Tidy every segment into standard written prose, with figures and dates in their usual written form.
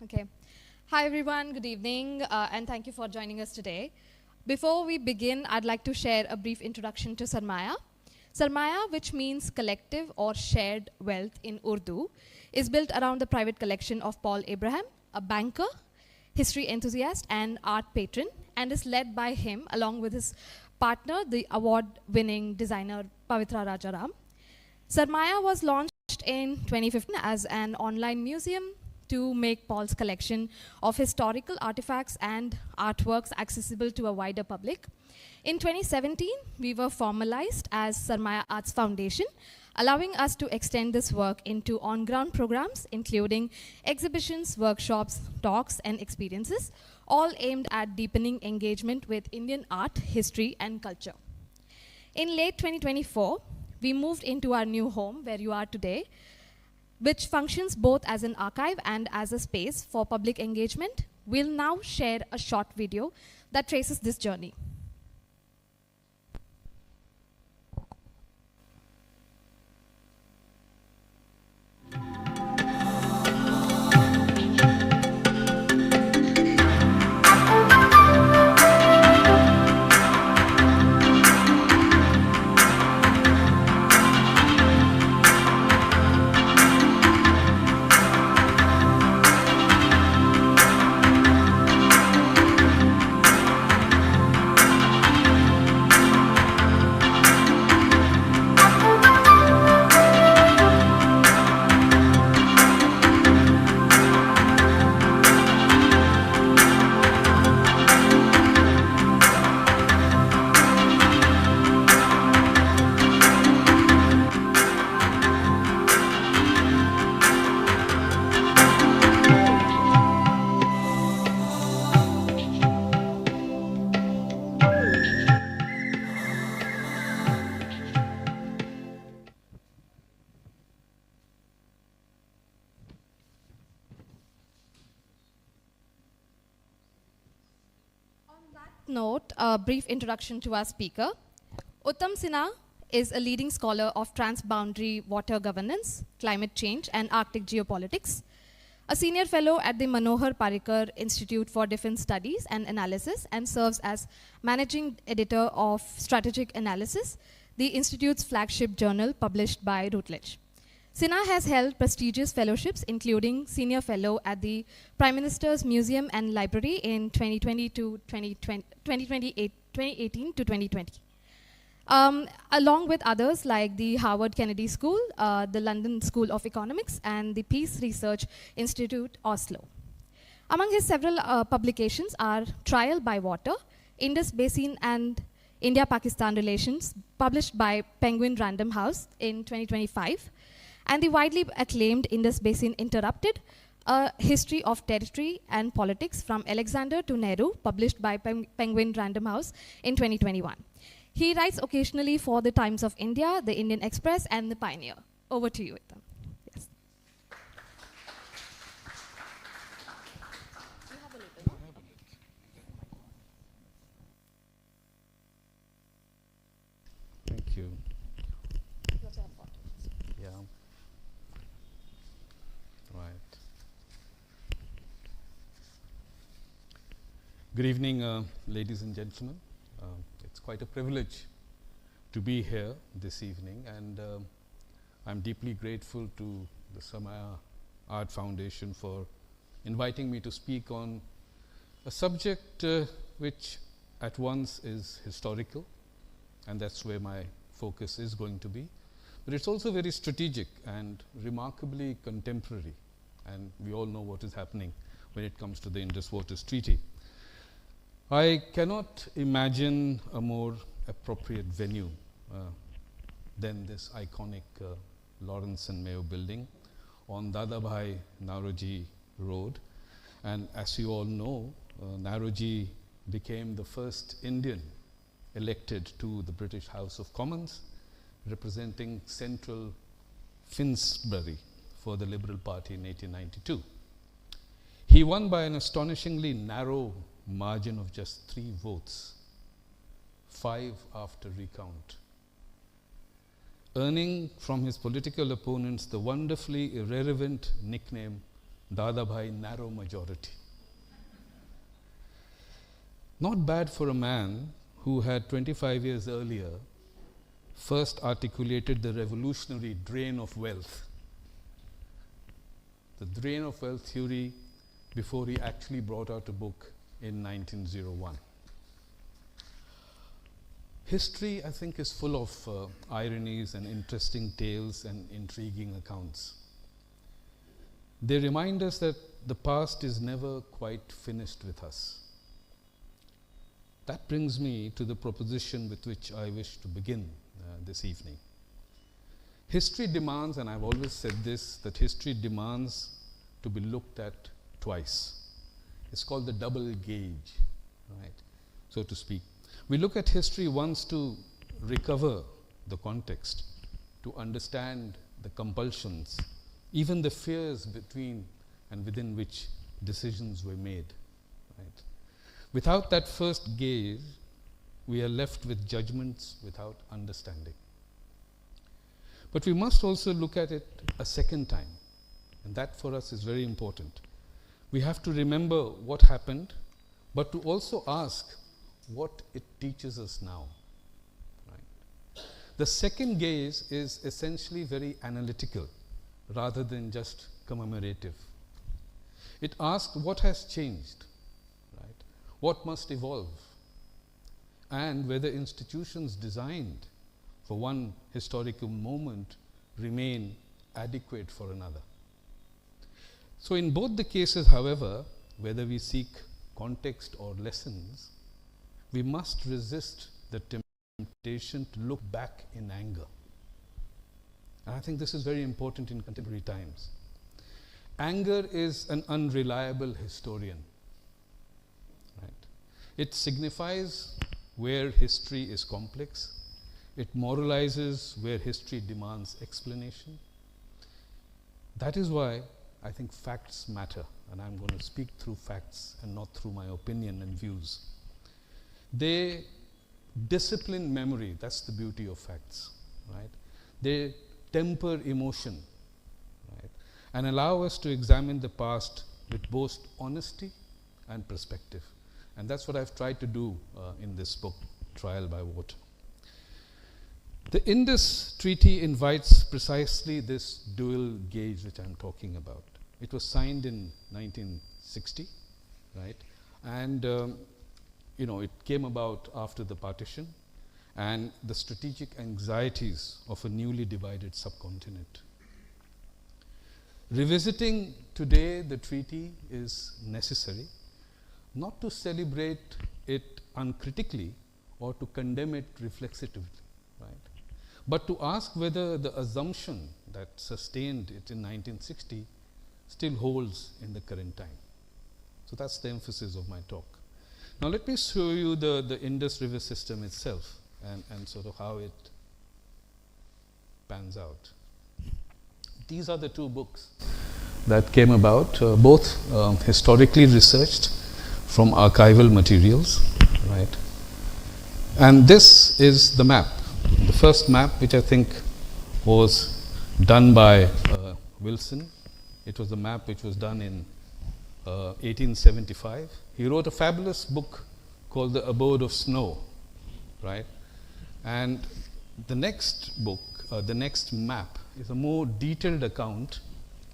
Okay. Hi, everyone. Good evening, and thank you for joining us today. Before we begin, I'd like to share a brief introduction to Sarmaya. Sarmaya, which means collective or shared wealth in Urdu, is built around the private collection of Paul Abraham, a banker, history enthusiast, and art patron, and is led by him along with his partner, the award-winning designer Pavitra Rajaram. Sarmaya was launched in 2015 as an online museum to make Paul's collection of historical artifacts and artworks accessible to a wider public. In 2017, we were formalized as Sarmaya Arts Foundation, allowing us to extend this work into on-ground programs, including exhibitions, workshops, talks, and experiences, all aimed at deepening engagement with Indian art, history, and culture. In late 2024, we moved into our new home where you are today, which functions both as an archive and as a space for public engagement. We'll now share a short video that traces this journey. Note, a brief introduction to our speaker. Uttam Sinha is a leading scholar of transboundary water governance, climate change, and Arctic geopolitics. A senior fellow at the Manohar Parrikar Institute for Defense Studies and Analysis, and serves as managing editor of Strategic Analysis, the Institute's flagship journal published by Routledge. Sinha has held prestigious fellowships, including Senior Fellow at the Prime Minister's Museum and Library in 2018 to 2020. Along with others like the Harvard Kennedy School, the London School of Economics, and the Peace Research Institute, Oslo. Among his several publications are Trial by Water, Indus Basin and India-Pakistan Relations, published by Penguin Random House in 2025, and the widely acclaimed Indus Basin Interrupted, a history of territory and politics from Alexander to Nehru, published by Penguin Random House in 2021. He writes occasionally for the Times of India, the Indian Express, and the Pioneer. Over to you, Uttam. Yes. Thank you. Yeah. Right. Good evening, ladies and gentlemen. It's quite a privilege to be here this evening, and I'm deeply grateful to the Sarmaya Art Foundation for inviting me to speak on a subject which at once is historical, and that's where my focus is going to be. But it's also very strategic and remarkably contemporary, and we all know what is happening when it comes to the Indus Waters Treaty. I cannot imagine a more appropriate venue than this iconic Lawrence and Mayo building on Dadabhai Naoroji Road. And as you all know, Naoroji became the first Indian elected to the British House of Commons, representing central Finsbury for the Liberal Party in 1892. He won by an astonishingly narrow margin of just 3 votes, 5 after recount, earning from his political opponents the wonderfully irreverent nickname Dadabhai narrow majority. Not bad for a man who had 25 years earlier first articulated the revolutionary drain of wealth. The drain of wealth theory before he actually brought out a book in 1901. History, I think, is full of ironies and interesting tales and intriguing accounts. They remind us that the past is never quite finished with us. That brings me to the proposition with which I wish to begin this evening. History demands, and I've always said this, that history demands to be looked at twice. It's called the double gauge, right, so to speak. We look at history once to recover the context, to understand the compulsions, even the fears between and within which decisions were made, right. Without that first gaze, we are left with judgments without understanding. But we must also look at it a second time, and that for us is very important. We have to remember what happened, but to also ask what it teaches us now. Right? The second gaze is essentially very analytical rather than just commemorative. It asks what has changed, right? What must evolve, and whether institutions designed for one historical moment remain adequate for another. So in both the cases, however, whether we seek context or lessons, we must resist the temptation to look back in anger. And I think this is very important in contemporary times. Anger is an unreliable historian. Right? It signifies where history is complex. It moralizes where history demands explanation. That is why I think facts matter, and I'm going to speak through facts and not through my opinion and views. They discipline memory, that's the beauty of facts, right? They temper emotion, right? And allow us to examine the past with both honesty and perspective. And that's what I've tried to do in this book, Trial by Water. The Indus Treaty invites precisely this dual gauge which I'm talking about. It was signed in 1960, right? And it came about after the partition and the strategic anxieties of a newly divided subcontinent. Revisiting today the treaty is necessary, not to celebrate it uncritically or to condemn it reflexively, right? But to ask whether the assumption that sustained it in 1960 still holds in the current time. So that's the emphasis of my talk. Now let me show you the Indus River system itself and sort of how it pans out. These are the two books that came about, both historically researched from archival materials, right? And this is the map. The first map, which I think was done by Wilson. It was a map which was done in 1875. He wrote a fabulous book called The Abode of Snow, right? And the next book, the next map, is a more detailed account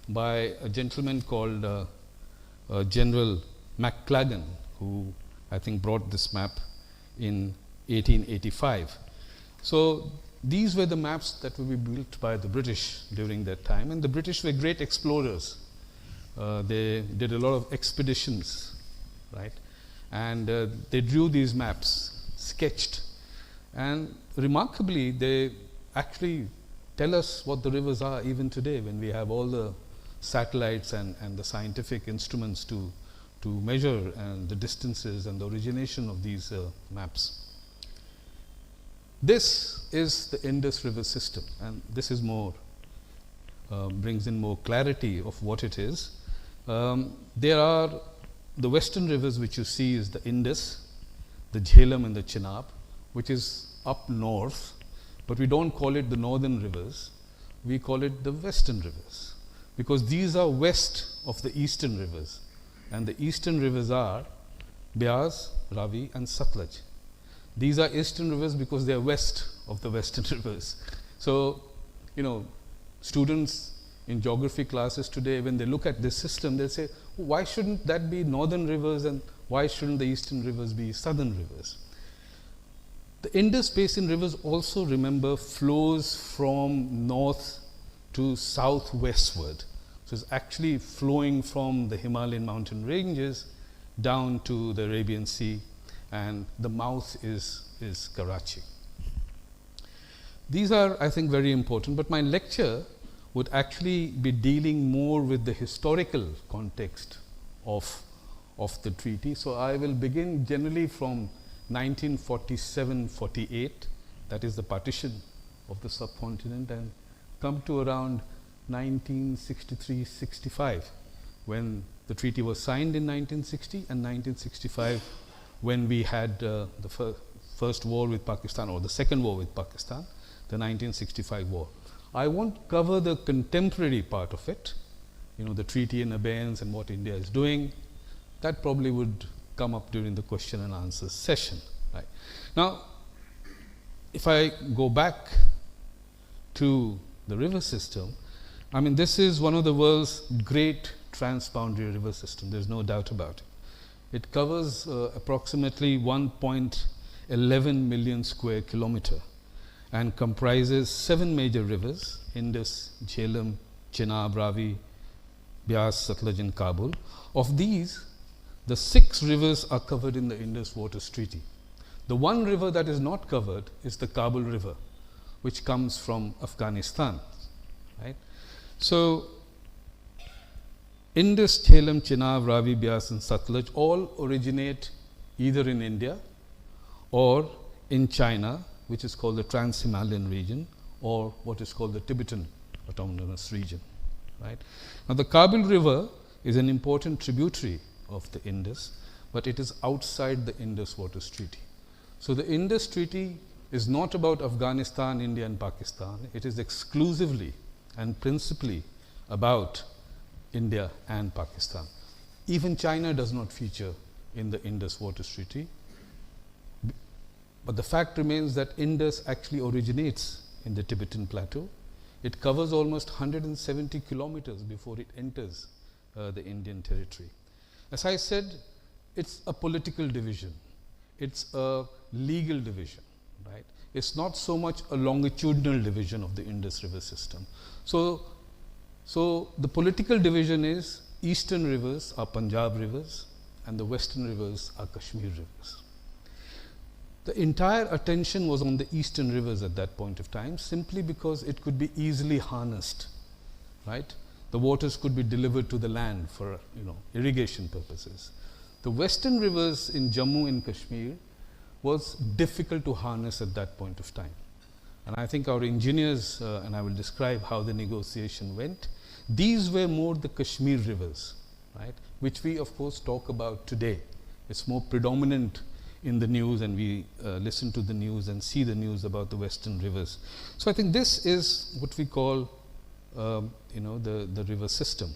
by a gentleman called General McLagan, who I think brought this map in 1885. So these were the maps that were built by the British during that time, and the British were great explorers. They did a lot of expeditions, right? And they drew these maps, sketched, and remarkably, they actually tell us what the rivers are even today when we have all the satellites and the scientific instruments to measure and the distances and the origination of these maps. This is the Indus River system, and this is more, brings in more clarity of what it is. There are the western rivers which you see is the Indus, the Jhelum and the Chenab, which is up north, but we don't call it the northern rivers, we call it the western rivers. because these are west of the eastern rivers, and the eastern rivers are Beas, Ravi and Satluj. These are eastern rivers because they are west of the western rivers. So, students in geography classes today, when they look at this system, they'll say, why shouldn't that be northern rivers and why shouldn't the eastern rivers be southern rivers? The Indus Basin rivers also, remember, flows from north to southwestward. So it's actually flowing from the Himalayan mountain ranges down to the Arabian Sea, and the mouth is Karachi. These are, I think, very important, but my lecture would actually be dealing more with the historical context of the treaty. So I will begin generally from 1947-48, that is the partition of the subcontinent, and come to around 1963-65, when the treaty was signed in 1960, and 1965 when we had the first war with Pakistan, or the second war with Pakistan, the 1965 war. I won't cover the contemporary part of it, the treaty in abeyance and what India is doing. That probably would come up during the question and answer session. Right. Now, if I go back to the river system, this is one of the world's great transboundary river systems. There's no doubt about it. It covers approximately 1.11 million square kilometer and comprises 7 major rivers: Indus, Jhelum, Chenab, Ravi, Beas, Satluj and Kabul. Of these, the 6 rivers are covered in the Indus Waters Treaty. The one river that is not covered is the Kabul River, which comes from Afghanistan. Right? So, Indus, Jhelum, Chenab, Ravi, Beas and Satluj all originate either in India or in China, which is called the Trans-Himalayan region, or what is called the Tibetan Autonomous Region. Right? Now, the Kabul River is an important tributary of the Indus, but it is outside the Indus Waters Treaty. So, the Indus Treaty is not about Afghanistan, India and Pakistan. It is exclusively and principally about India and Pakistan. Even China does not feature in the Indus Waters Treaty. But the fact remains that Indus actually originates in the Tibetan Plateau. It covers almost 170 kilometers before it enters the Indian territory. As I said, it's a political division. It's a legal division. Right? It's not so much a longitudinal division of the Indus River system. So the political division is eastern rivers are Punjab rivers and the western rivers are Kashmir rivers. The entire attention was on the eastern rivers at that point of time, simply because it could be easily harnessed. Right? The waters could be delivered to the land for irrigation purposes. The western rivers in Jammu and Kashmir was difficult to harness at that point of time. And I think our engineers, and I will describe how the negotiation went, these were more the Kashmir rivers, right, which we of course talk about today. It's more predominant in the news, and we listen to the news and see the news about the western rivers. So I think this is what we call the river system.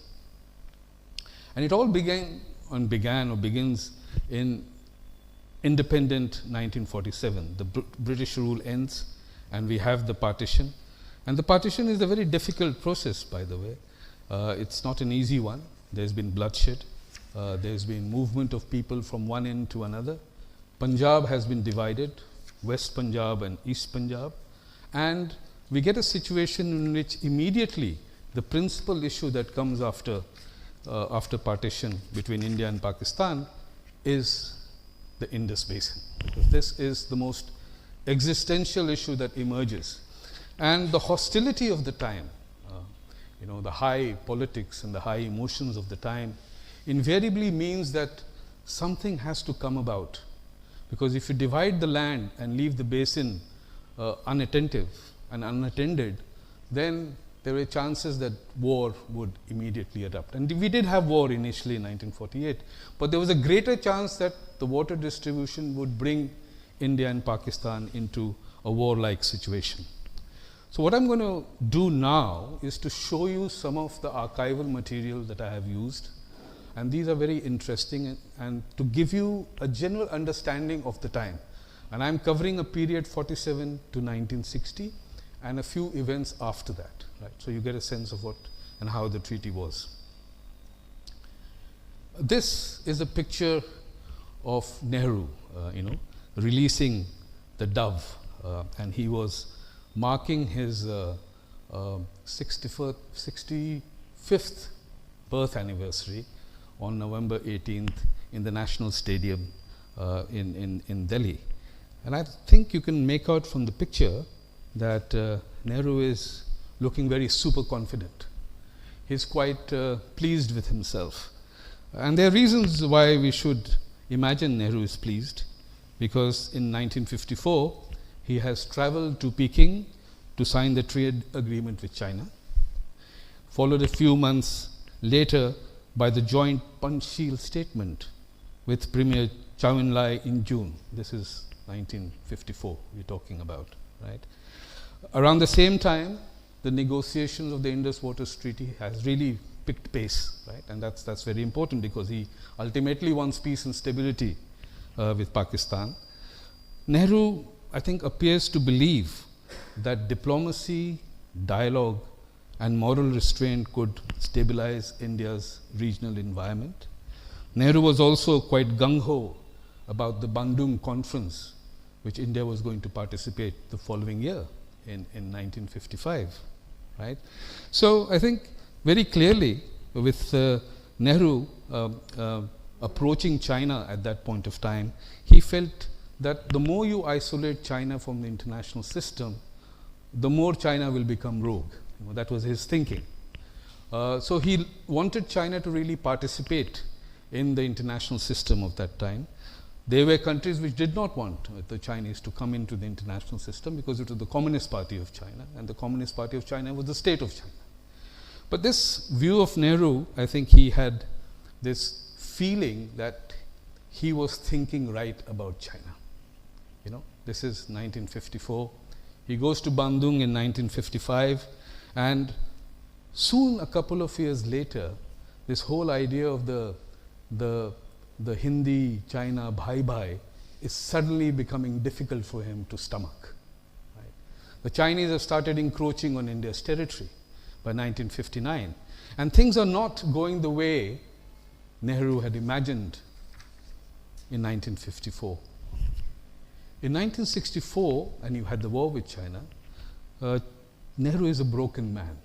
And it all begins in independent 1947. The British rule ends and we have the partition. And the partition is a very difficult process, by the way. It's not an easy one. There's been bloodshed. There's been movement of people from one end to another. Punjab has been divided, West Punjab and East Punjab. And we get a situation in which immediately the principal issue that comes after partition between India and Pakistan is the Indus Basin. Because this is the most existential issue that emerges. And the hostility of the time, the high politics and the high emotions of the time invariably means that something has to come about. Because if you divide the land and leave the basin unattentive and unattended, then there were chances that war would immediately erupt. And we did have war initially in 1948, but there was a greater chance that the water distribution would bring India and Pakistan into a warlike situation. So what I'm going to do now is to show you some of the archival material that I have used, and these are very interesting, and to give you a general understanding of the time. And I'm covering a period 47 to 1960 and a few events after that, right? So you get a sense of what and how the treaty was. This is a picture of Nehru, releasing the dove, and he was marking his 65th birth anniversary on November 18th in the National Stadium in Delhi. And I think you can make out from the picture that Nehru is looking very super confident. He's quite pleased with himself. And there are reasons why we should imagine Nehru is pleased, because in 1954 he has traveled to Peking to sign the trade agreement with China, followed a few months later by the joint Panchsheel statement with Premier Zhou Enlai in June. This is 1954 we're talking about, right? Around the same time, the negotiations of the Indus Waters Treaty has really picked pace, right? And that's very important, because he ultimately wants peace and stability with Pakistan. Nehru, I think, appears to believe that diplomacy, dialogue, and moral restraint could stabilize India's regional environment. Nehru was also quite gung-ho about the Bandung conference, which India was going to participate the following year in 1955, right? So I think very clearly, with Nehru approaching China at that point of time, he felt that the more you isolate China from the international system, the more China will become rogue. That was his thinking. So he wanted China to really participate in the international system of that time. There were countries which did not want the Chinese to come into the international system, because it was the Communist Party of China, and the Communist Party of China was the state of China. But this view of Nehru, I think he had this feeling that he was thinking right about China. This is 1954. He goes to Bandung in 1955, and soon, a couple of years later, this whole idea of the Hindi China bhai bhai is suddenly becoming difficult for him to stomach. Right? The Chinese have started encroaching on India's territory by 1959, and things are not going the way Nehru had imagined in 1954. In 1964, and you had the war with China, Nehru is a broken man.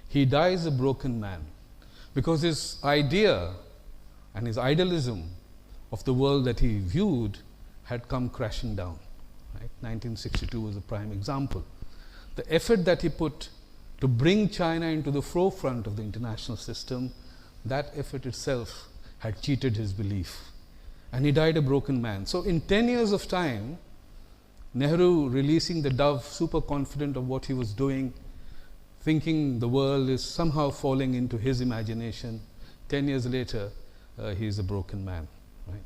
He dies a broken man, because his idea and his idealism of the world that he viewed had come crashing down. Right? 1962 was a prime example. The effort that he put to bring China into the forefront of the international system, that effort itself had cheated his belief. And he died a broken man. So in 10 years of time, Nehru releasing the dove, super confident of what he was doing, thinking the world is somehow falling into his imagination. 10 years later, he is a broken man. Right?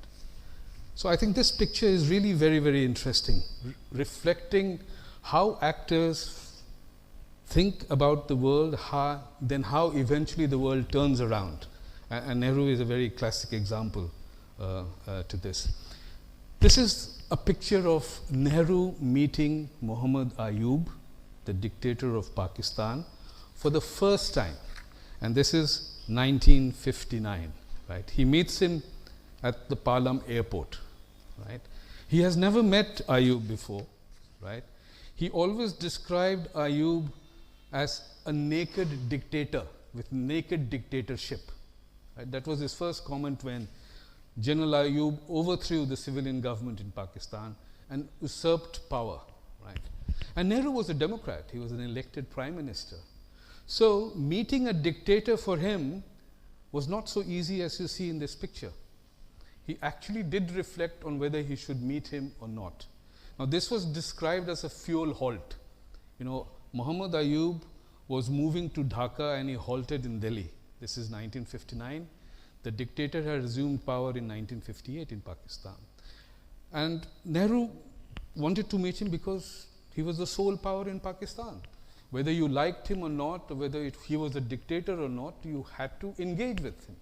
So I think this picture is really very, very interesting, reflecting how actors think about the world, then how eventually the world turns around. And Nehru is a very classic example to this. This is a picture of Nehru meeting Muhammad Ayub, the dictator of Pakistan, for the first time. And this is 1959. Right? He meets him at the Palam airport. Right? He has never met Ayub before. Right? He always described Ayub as a naked dictator with naked dictatorship. Right? That was his first comment when General Ayub overthrew the civilian government in Pakistan and usurped power. Right? And Nehru was a Democrat. He was an elected prime minister. So meeting a dictator for him was not so easy as you see in this picture. He actually did reflect on whether he should meet him or not. Now this was described as a fuel halt. Muhammad Ayub was moving to Dhaka and he halted in Delhi. This is 1959. The dictator had resumed power in 1958 in Pakistan. And Nehru wanted to meet him because He was the sole power in Pakistan. Whether you liked him or not, or whether he was a dictator or not, you had to engage with him,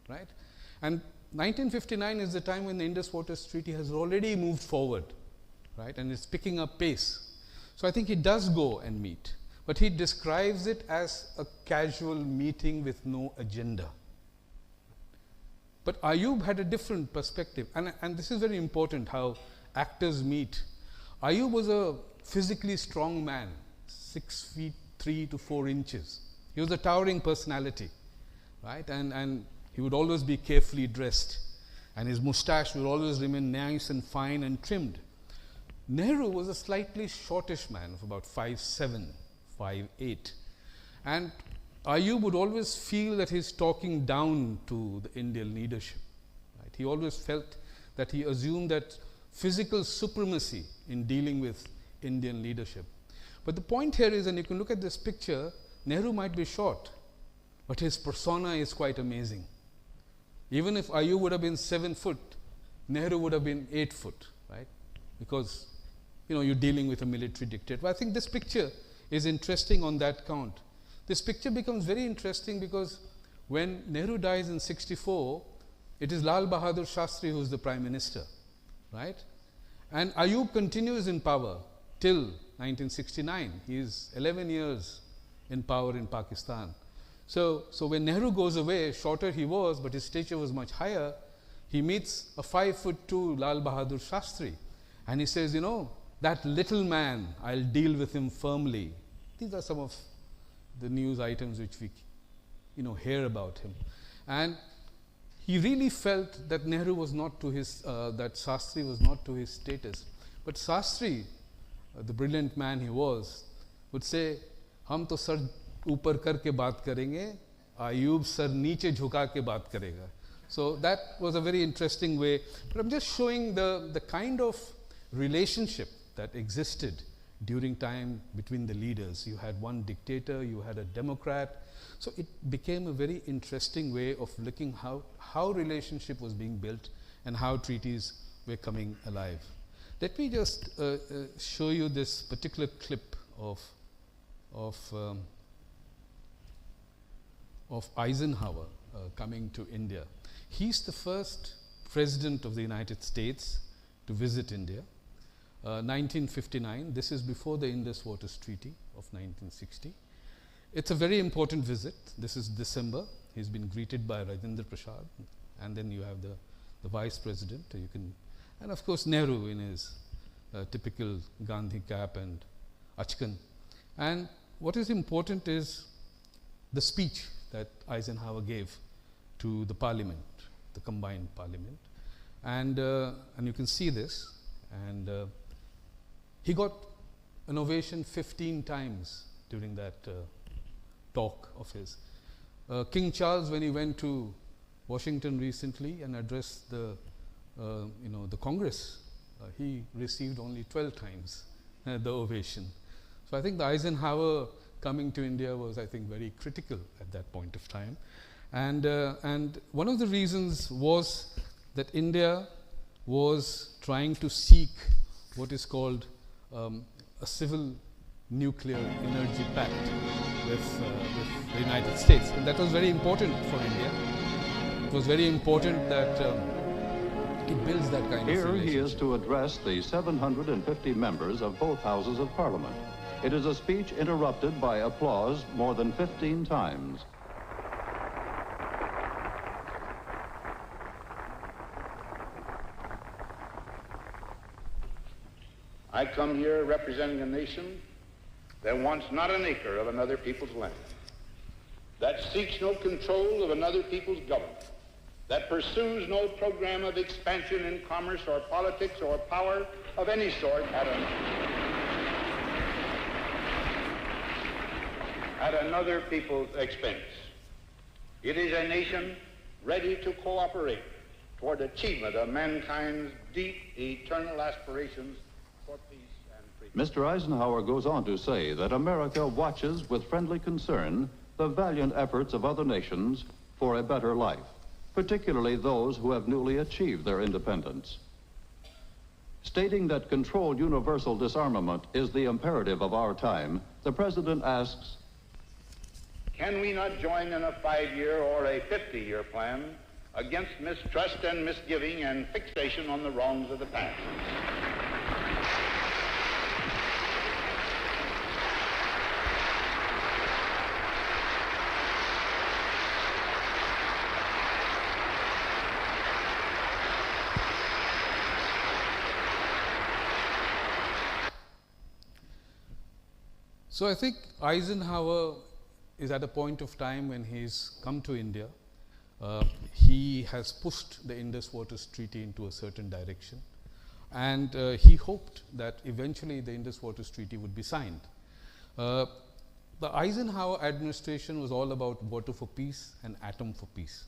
right? And 1959 is the time when the Indus Waters Treaty has already moved forward, right? And it's picking up pace. So I think he does go and meet, but he describes it as a casual meeting with no agenda. But Ayub had a different perspective, and this is very important how actors meet. Ayub was a physically strong man, 6 feet 3 to 4 inches. He was a towering personality, right? And he would always be carefully dressed, and his moustache would always remain nice and fine and trimmed. Nehru was a slightly shortish man of about 5'7", 5'8", and Ayub would always feel that he's talking down to the Indian leadership. Right? He always felt that he assumed that physical supremacy in dealing with Indian leadership. But the point here is, and you can look at this picture, Nehru might be short, but his persona is quite amazing. Even if Ayub would have been 7 foot, Nehru would have been 8 foot, right? Because you're dealing with a military dictator. But I think this picture is interesting on that count. This picture becomes very interesting because when Nehru dies in 64, it is Lal Bahadur Shastri who is the Prime Minister, right? And Ayub continues in power till 1969. He is 11 years in power in Pakistan. So when Nehru goes away, shorter he was, but his stature was much higher, he meets a 5'2" Lal Bahadur Shastri, and he says, that little man, I'll deal with him firmly. These are some of the news items which we hear about him. And he really felt that Nehru was not to his, that Shastri was not to his status. But Shastri, the brilliant man he was, would say, हम तो sir ऊपर करके बात करेंगे, Ayub sir नीचे झुका के बात करेगा. So that was a very interesting way. But I'm just showing the kind of relationship that existed during time between the leaders. You had one dictator, you had a democrat. So it became a very interesting way of looking how relationship was being built and how treaties were coming alive. Let me just show you this particular clip of Eisenhower coming to India. He's the first president of the United States to visit India. 1959, this is before the Indus Waters Treaty of 1960. It's a very important visit. This is December. He's been greeted by Rajendra Prasad, and then you have the vice president. And of course Nehru in his typical Gandhi cap and achkan. And what is important is the speech that Eisenhower gave to the parliament, the combined parliament. And you can see this. And he got an ovation 15 times during that talk of his. King Charles, when he went to Washington recently and addressed the Congress, he received only 12 times the ovation. So I think the Eisenhower coming to India was, I think, very critical at that point of time. And one of the reasons was that India was trying to seek what is called a civil nuclear energy pact with the United States. And that was very important for India. It was very important that it builds that kind of relationship. Here he is to address the 750 members of both houses of Parliament. It is a speech interrupted by applause more than 15 times. I come here representing a nation that wants not an acre of another people's land, that seeks no control of another people's government, that pursues no program of expansion in commerce or politics or power of any sort at another people's expense. It is a nation ready to cooperate toward achievement of mankind's deep, eternal aspirations for peace and freedom. Mr. Eisenhower goes on to say that America watches with friendly concern the valiant efforts of other nations for a better life, particularly those who have newly achieved their independence. Stating that controlled universal disarmament is the imperative of our time, the President asks, can we not join in a 5-year or a 50-year plan against mistrust and misgiving and fixation on the wrongs of the past? So I think Eisenhower is at a point of time when he's come to India. He has pushed the Indus Waters Treaty into a certain direction, and he hoped that eventually the Indus Waters Treaty would be signed. The Eisenhower administration was all about water for peace and atom for peace.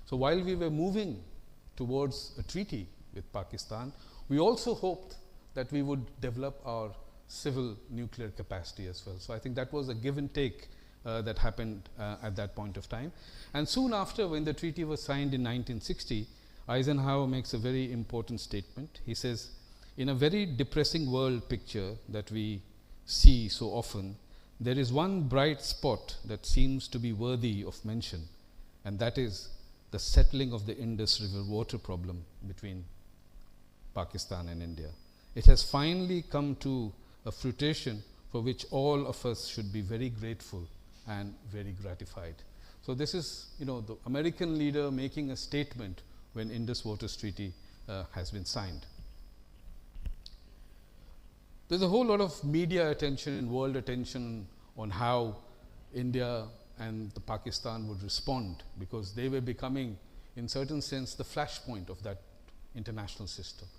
So while we were moving towards a treaty with Pakistan, we also hoped that we would develop our civil nuclear capacity as well. So I think that was a give and take that happened at that point of time. And soon after, when the treaty was signed in 1960, Eisenhower makes a very important statement. He says, in a very depressing world picture that we see so often, there is one bright spot that seems to be worthy of mention, and that is the settling of the Indus River water problem between Pakistan and India. It has finally come to a fruition for which all of us should be very grateful and very gratified. So this is, the American leader making a statement when Indus Waters Treaty has been signed. There's a whole lot of media attention and world attention on how India and the Pakistan would respond, because they were becoming, in certain sense, the flashpoint of that international system.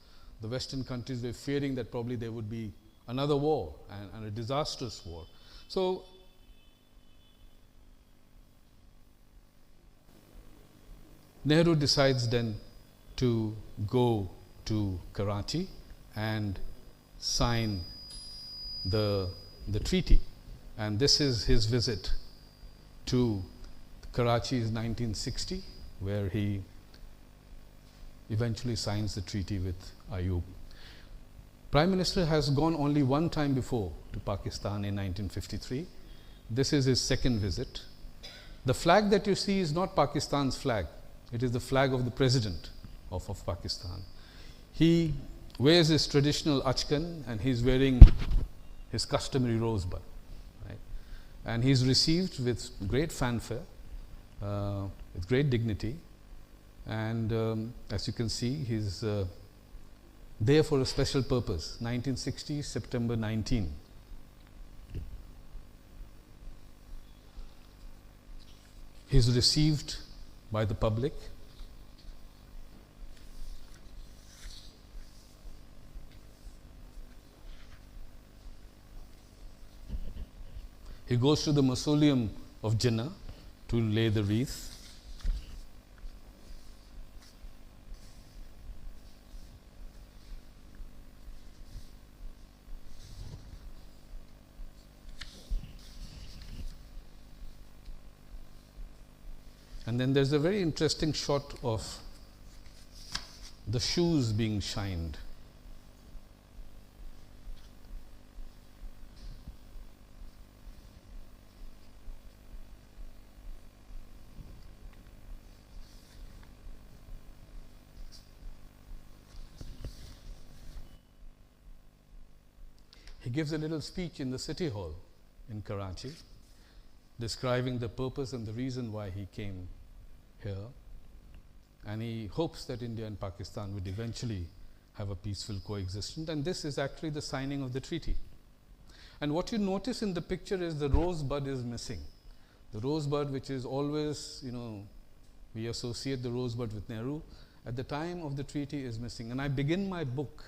The Western countries were fearing that probably there would be another war and a disastrous war. So Nehru decides then to go to Karachi and sign the treaty. And this is his visit to Karachi in 1960, where he eventually signs the treaty with Ayub. Prime Minister has gone only one time before to Pakistan in 1953. This is his second visit. The flag that you see is not Pakistan's flag. It is the flag of the President of Pakistan. He wears his traditional achkan, and he's wearing his customary rosebud. Right? And he's received with great fanfare, with great dignity. And as you can see, he's there for a special purpose. 1960, September 19. He's received by the public. He goes to the mausoleum of Jinnah to lay the wreath. And then there's a very interesting shot of the shoes being shined. He gives a little speech in the City Hall in Karachi, describing the purpose and the reason why he came here. And he hopes that India and Pakistan would eventually have a peaceful coexistence. And this is actually the signing of the treaty. And what you notice in the picture is the rosebud is missing. The rosebud, which is always, we associate the rosebud with Nehru, at the time of the treaty is missing. And I begin my book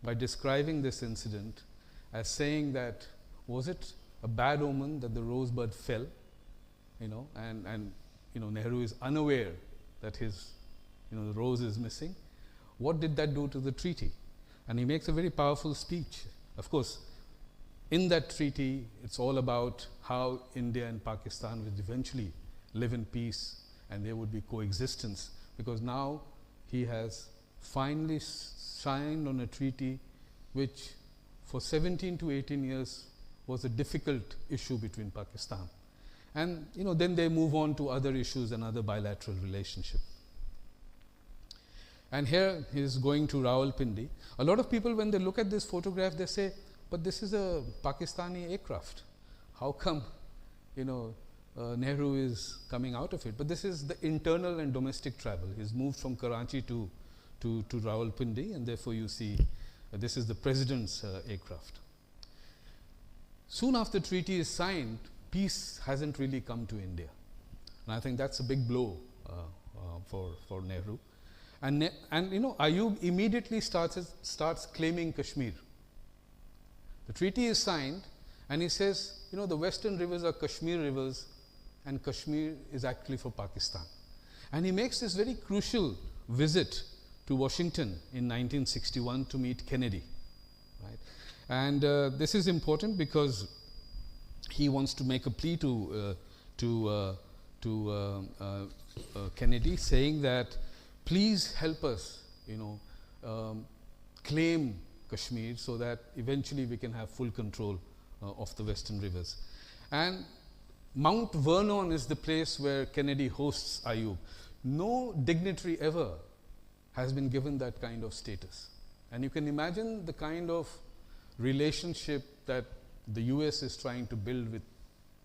by describing this incident as saying that, was it a bad omen that the rosebud fell, and Nehru is unaware that his, the rose is missing. What did that do to the treaty? And he makes a very powerful speech. Of course, in that treaty, it's all about how India and Pakistan would eventually live in peace and there would be coexistence, because now he has finally signed on a treaty which for 17 to 18 years was a difficult issue between Pakistan. And then they move on to other issues and other bilateral relationship. And here he is going to Rawalpindi. A lot of people, when they look at this photograph, they say, but this is a Pakistani aircraft. How come, Nehru is coming out of it? But this is the internal and domestic travel. He's moved from Karachi to Rawalpindi, and therefore you see this is the president's aircraft. Soon after the treaty is signed, peace hasn't really come to India. And I think that's a big blow for Nehru. And Ayub immediately starts claiming Kashmir. The treaty is signed, and he says, the western rivers are Kashmir rivers, and Kashmir is actually for Pakistan. And he makes this very crucial visit to Washington in 1961 to meet Kennedy. Right? And this is important because he wants to make a plea to Kennedy, saying that please help us, claim Kashmir so that eventually we can have full control of the western rivers. And Mount Vernon is the place where Kennedy hosts Ayub. No dignitary ever has been given that kind of status. And you can imagine the kind of relationship that the US is trying to build with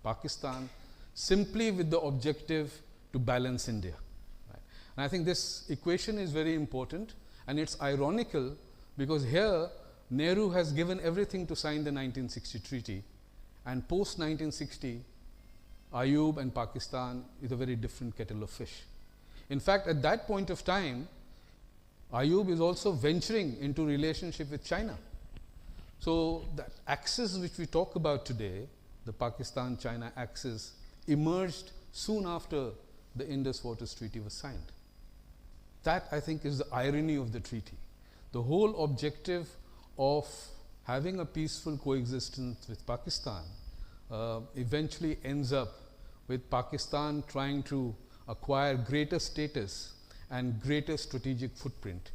Pakistan, simply with the objective to balance India. Right? And I think this equation is very important, and it's ironical because here Nehru has given everything to sign the 1960 treaty, and post 1960 Ayub and Pakistan is a very different kettle of fish. In fact, at that point of time, Ayub is also venturing into relationship with China. So that axis which we talk about today, the Pakistan-China axis, emerged soon after the Indus Waters Treaty was signed. That, I think, is the irony of the treaty. The whole objective of having a peaceful coexistence with Pakistan eventually ends up with Pakistan trying to acquire greater status and greater strategic footprint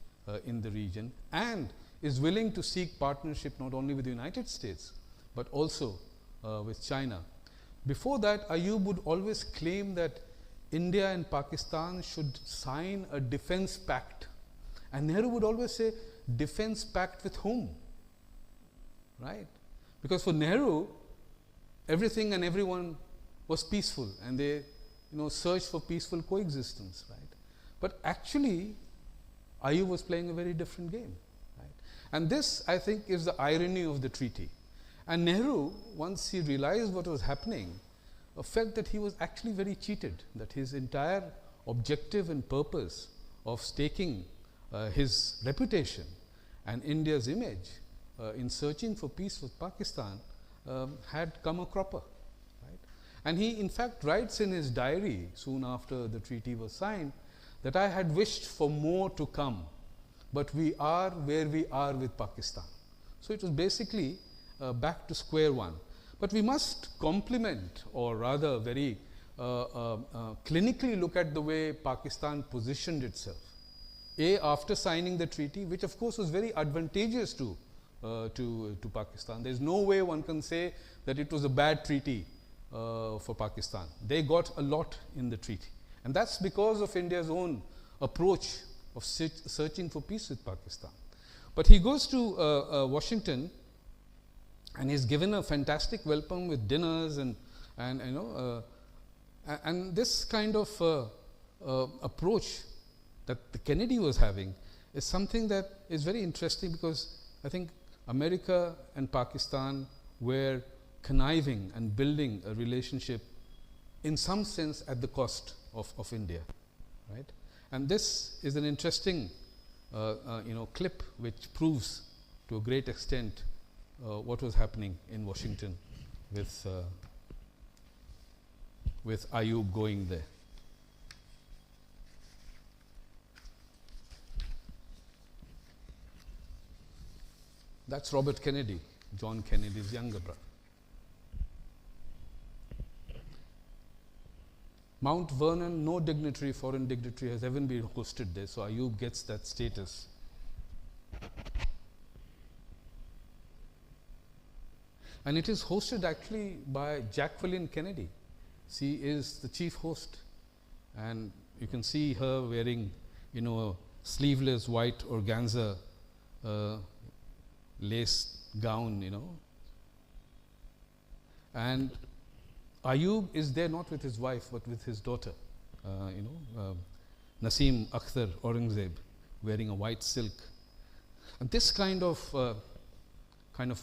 in the region, and is willing to seek partnership not only with the United States but also with China. Before that, Ayub would always claim that India and Pakistan should sign a defense pact, and Nehru would always say, defense pact with whom? Right? Because for Nehru, everything and everyone was peaceful, and they searched for peaceful coexistence. Right? But actually, Ayub was playing a very different game. Right? And this, I think, is the irony of the treaty. And Nehru, once he realized what was happening, felt that he was actually very cheated, that his entire objective and purpose of staking his reputation and India's image in searching for peace with Pakistan had come a cropper. Right? And he, in fact, writes in his diary soon after the treaty was signed that I had wished for more to come, but we are where we are with Pakistan. So it was basically back to square one. But we must compliment, or rather very clinically look at the way Pakistan positioned itself. After signing the treaty, which of course was very advantageous to Pakistan. There is no way one can say that it was a bad treaty for Pakistan. They got a lot in the treaty. And that's because of India's own approach of searching for peace with Pakistan. But he goes to Washington, and he's given a fantastic welcome with dinners and this kind of approach that the Kennedy was having is something that is very interesting, because I think America and Pakistan were conniving and building a relationship in some sense at the cost of India, right? And this is an interesting clip which proves to a great extent what was happening in Washington with Ayub going there. That's Robert Kennedy, John Kennedy's younger brother. Mount Vernon, no dignitary, foreign dignitary has ever been hosted there, so Ayub gets that status And it is hosted actually by Jacqueline Kennedy. She is the chief host, and you can see her wearing, a sleeveless white organza lace gown, and Ayub is there not with his wife but with his daughter, Naseem Akhtar Aurangzeb, wearing a white silk. And this kind of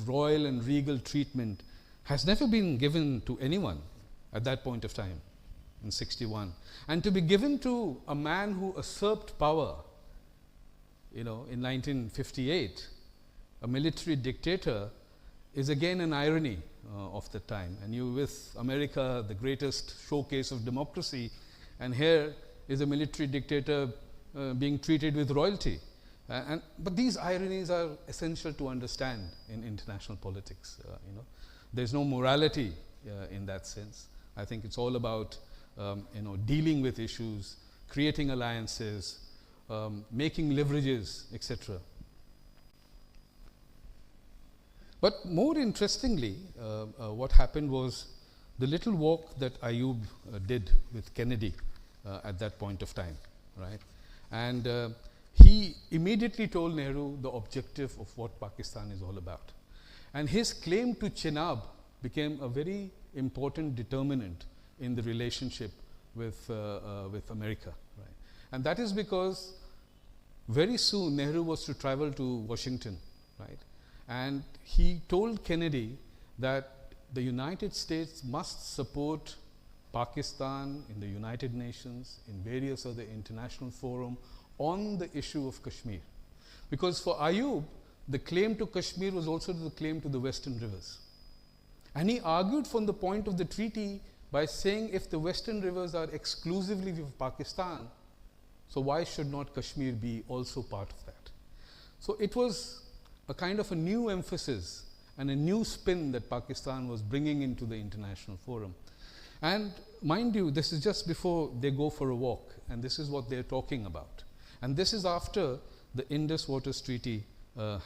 royal and regal treatment has never been given to anyone at that point of time in 61. And to be given to a man who usurped power, in 1958, a military dictator, is again an irony of the time. And you with America, the greatest showcase of democracy, and here is a military dictator being treated with royalty. But these ironies are essential to understand in international politics. There's no morality in that sense. I think it's all about dealing with issues, creating alliances, making leverages, etc. But more interestingly, what happened was the little walk that Ayub did with Kennedy at that point of time, right? And he immediately told Nehru the objective of what Pakistan is all about. And his claim to Chenab became a very important determinant in the relationship with America, right? And that is because very soon Nehru was to travel to Washington, right? And he told Kennedy that the United States must support Pakistan in the United Nations, in various other international forums, on the issue of Kashmir. Because for Ayub, the claim to Kashmir was also the claim to the Western rivers. And he argued from the point of the treaty by saying if the Western rivers are exclusively of Pakistan, so why should not Kashmir be also part of that? So it was a kind of a new emphasis and a new spin that Pakistan was bringing into the international forum. And mind you, this is just before they go for a walk, and this is what they're talking about. And this is after the Indus Waters Treaty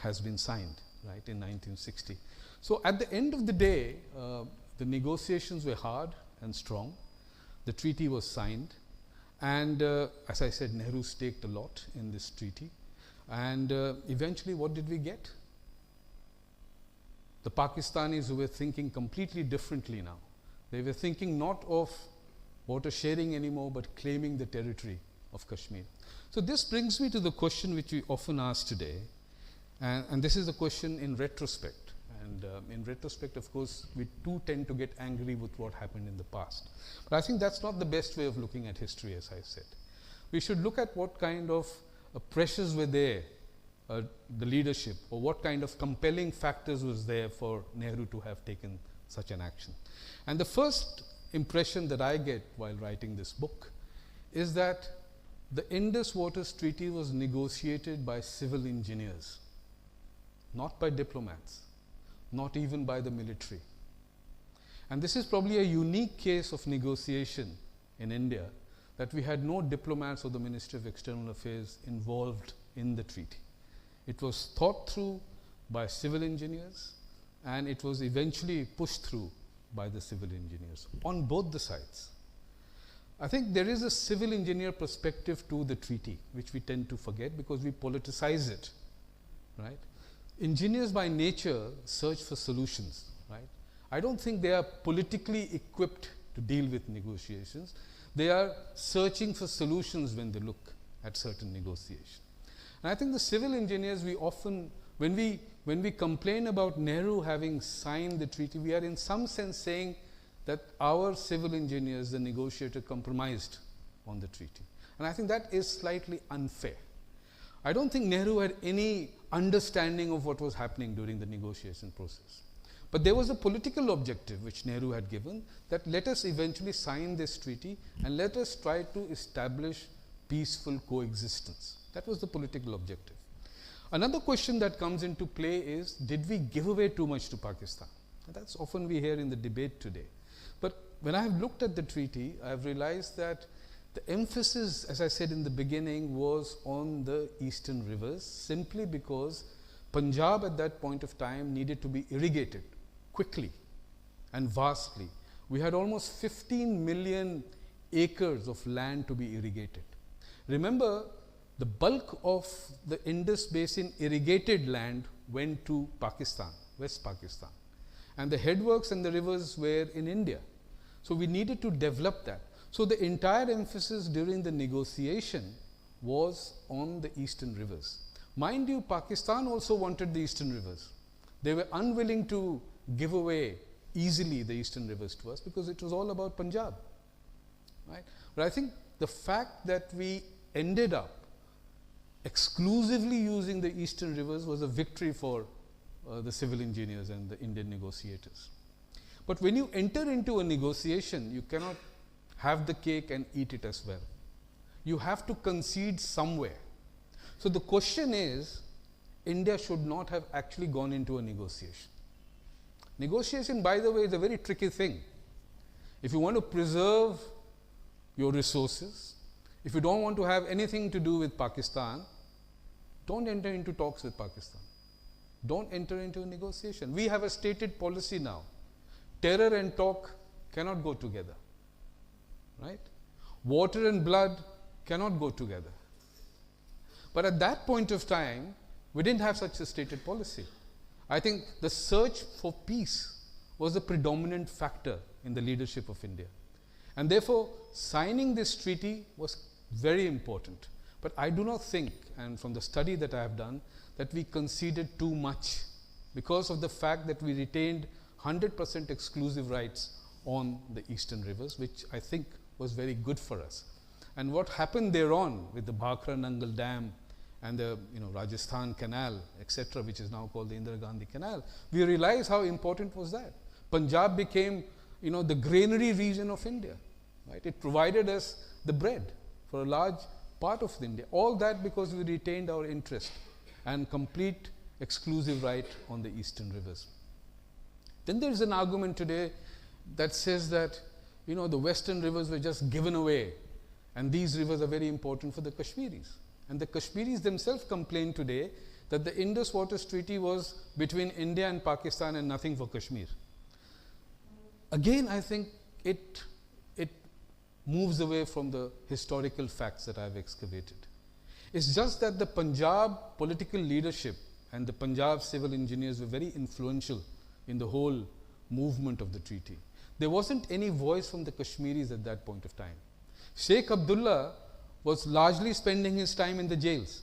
has been signed, right, in 1960. So at the end of the day, the negotiations were hard and strong. The treaty was signed, and as I said, Nehru staked a lot in this treaty. And eventually, what did we get? The Pakistanis who were thinking completely differently now. They were thinking not of water sharing anymore, but claiming the territory of Kashmir. So this brings me to the question which we often ask today, and this is a question in retrospect. And in retrospect, of course, we too tend to get angry with what happened in the past. But I think that's not the best way of looking at history, as I said. We should look at what kind of pressures were there, the leadership, or what kind of compelling factors was there for Nehru to have taken such an action. And the first impression that I get while writing this book is that the Indus Waters Treaty was negotiated by civil engineers, not by diplomats, not even by the military. And this is probably a unique case of negotiation in India, that we had no diplomats or the Ministry of External Affairs involved in the treaty. It was thought through by civil engineers, and it was eventually pushed through by the civil engineers on both the sides. I think there is a civil engineer perspective to the treaty, which we tend to forget because we politicize it, right? Engineers by nature search for solutions, right? I don't think they are politically equipped to deal with negotiations. They are searching for solutions when they look at certain negotiations. And I think the civil engineers, we often, when we complain about Nehru having signed the treaty, we are in some sense saying that our civil engineers, the negotiator, compromised on the treaty. And I think that is slightly unfair. I don't think Nehru had any understanding of what was happening during the negotiation process. But there was a political objective which Nehru had given, that let us eventually sign this treaty and let us try to establish peaceful coexistence. That was the political objective. Another question that comes into play is, did we give away too much to Pakistan? And that's often we hear in the debate today. But when I have looked at the treaty, I have realized that the emphasis, as I said in the beginning, was on the eastern rivers, simply because Punjab at that point of time needed to be irrigated quickly and vastly. We had almost 15 million acres of land to be irrigated. Remember, the bulk of the Indus Basin irrigated land went to Pakistan, West Pakistan, and the headworks and the rivers were in India. So we needed to develop that. So the entire emphasis during the negotiation was on the eastern rivers. Mind you, Pakistan also wanted the eastern rivers. They were unwilling to give away easily the eastern rivers to us because it was all about Punjab. Right? But I think the fact that we ended up exclusively using the eastern rivers was a victory for the civil engineers and the Indian negotiators. But when you enter into a negotiation, you cannot have the cake and eat it as well. You have to concede somewhere. So the question is, India should not have actually gone into a negotiation. Negotiation, by the way, is a very tricky thing. If you want to preserve your resources, if you don't want to have anything to do with Pakistan, don't enter into talks with Pakistan. Don't enter into a negotiation. We have a stated policy now. Terror and talk cannot go together. Right? Water and blood cannot go together. But at that point of time, we didn't have such a stated policy. I think the search for peace was the predominant factor in the leadership of India. And therefore, signing this treaty was very important. But I do not think, and from the study that I have done, that we conceded too much because of the fact that we retained 100% exclusive rights on the eastern rivers, which I think was very good for us. And what happened thereon with the Bhakra Nangal Dam and the Rajasthan Canal, etc., which is now called the Indira Gandhi Canal, we realized how important was that. Punjab became the granary region of India. Right? It provided us the bread for a large part of India. All that because we retained our interest and complete exclusive right on the eastern rivers. Then there is an argument today that says that the western rivers were just given away and these rivers are very important for the Kashmiris. And the Kashmiris themselves complain today that the Indus Waters Treaty was between India and Pakistan and nothing for Kashmir. Again, I think it moves away from the historical facts that I have excavated. It's just that the Punjab political leadership and the Punjab civil engineers were very influential in the whole movement of the treaty. There wasn't any voice from the Kashmiris at that point of time. Sheikh Abdullah was largely spending his time in the jails,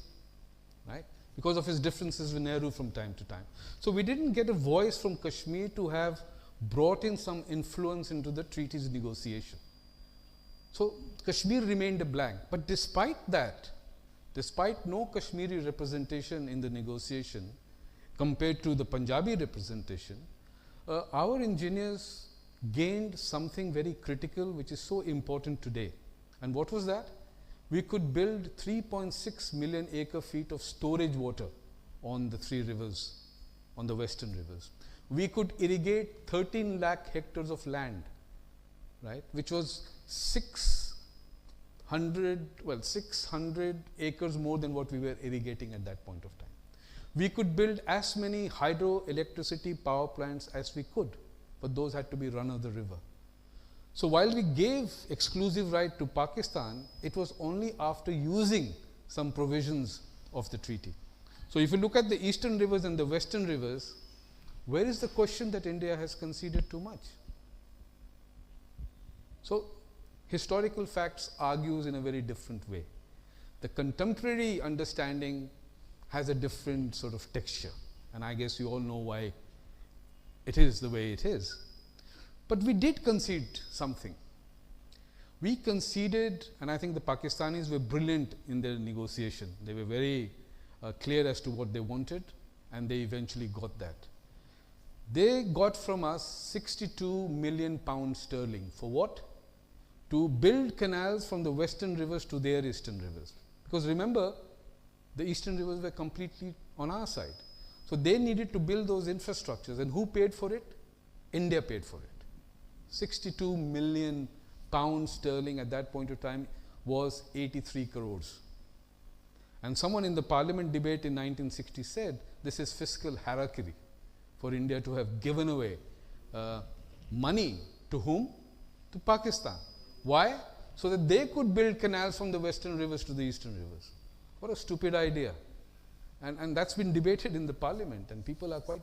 right? Because of his differences with Nehru from time to time. So we didn't get a voice from Kashmir to have brought in some influence into the treaty's negotiation. So Kashmir remained a blank. But despite that, despite no Kashmiri representation in the negotiation compared to the Punjabi representation, our engineers gained something very critical which is so important today. And what was that? We could build 3.6 million acre feet of storage water on the three rivers, on the western rivers. We could irrigate 13 lakh hectares of land, right, which was 600 acres more than what we were irrigating at that point of time. We could build as many hydroelectricity power plants as we could, but those had to be run of the river. So while we gave exclusive right to Pakistan, it was only after using some provisions of the treaty. So if you look at the eastern rivers and the western rivers, where is the question that India has conceded too much? So historical facts argues in a very different way. The contemporary understanding has a different sort of texture, and I guess you all know why it is the way it is. But we did concede something. We conceded, and I think the Pakistanis were brilliant in their negotiation. They were very clear as to what they wanted, and they eventually got that. They got from us 62 million pounds sterling. For what? To build canals from the western rivers to their eastern rivers. Because remember, the eastern rivers were completely on our side. So they needed to build those infrastructures. And who paid for it? India paid for it. 62 million pounds sterling at that point of time was 83 crores. And someone in the parliament debate in 1960 said, this is fiscal harakiri for India to have given away money to whom? To Pakistan. Why? So that they could build canals from the western rivers to the eastern rivers. What a stupid idea. And that's been debated in the parliament, and people are quite,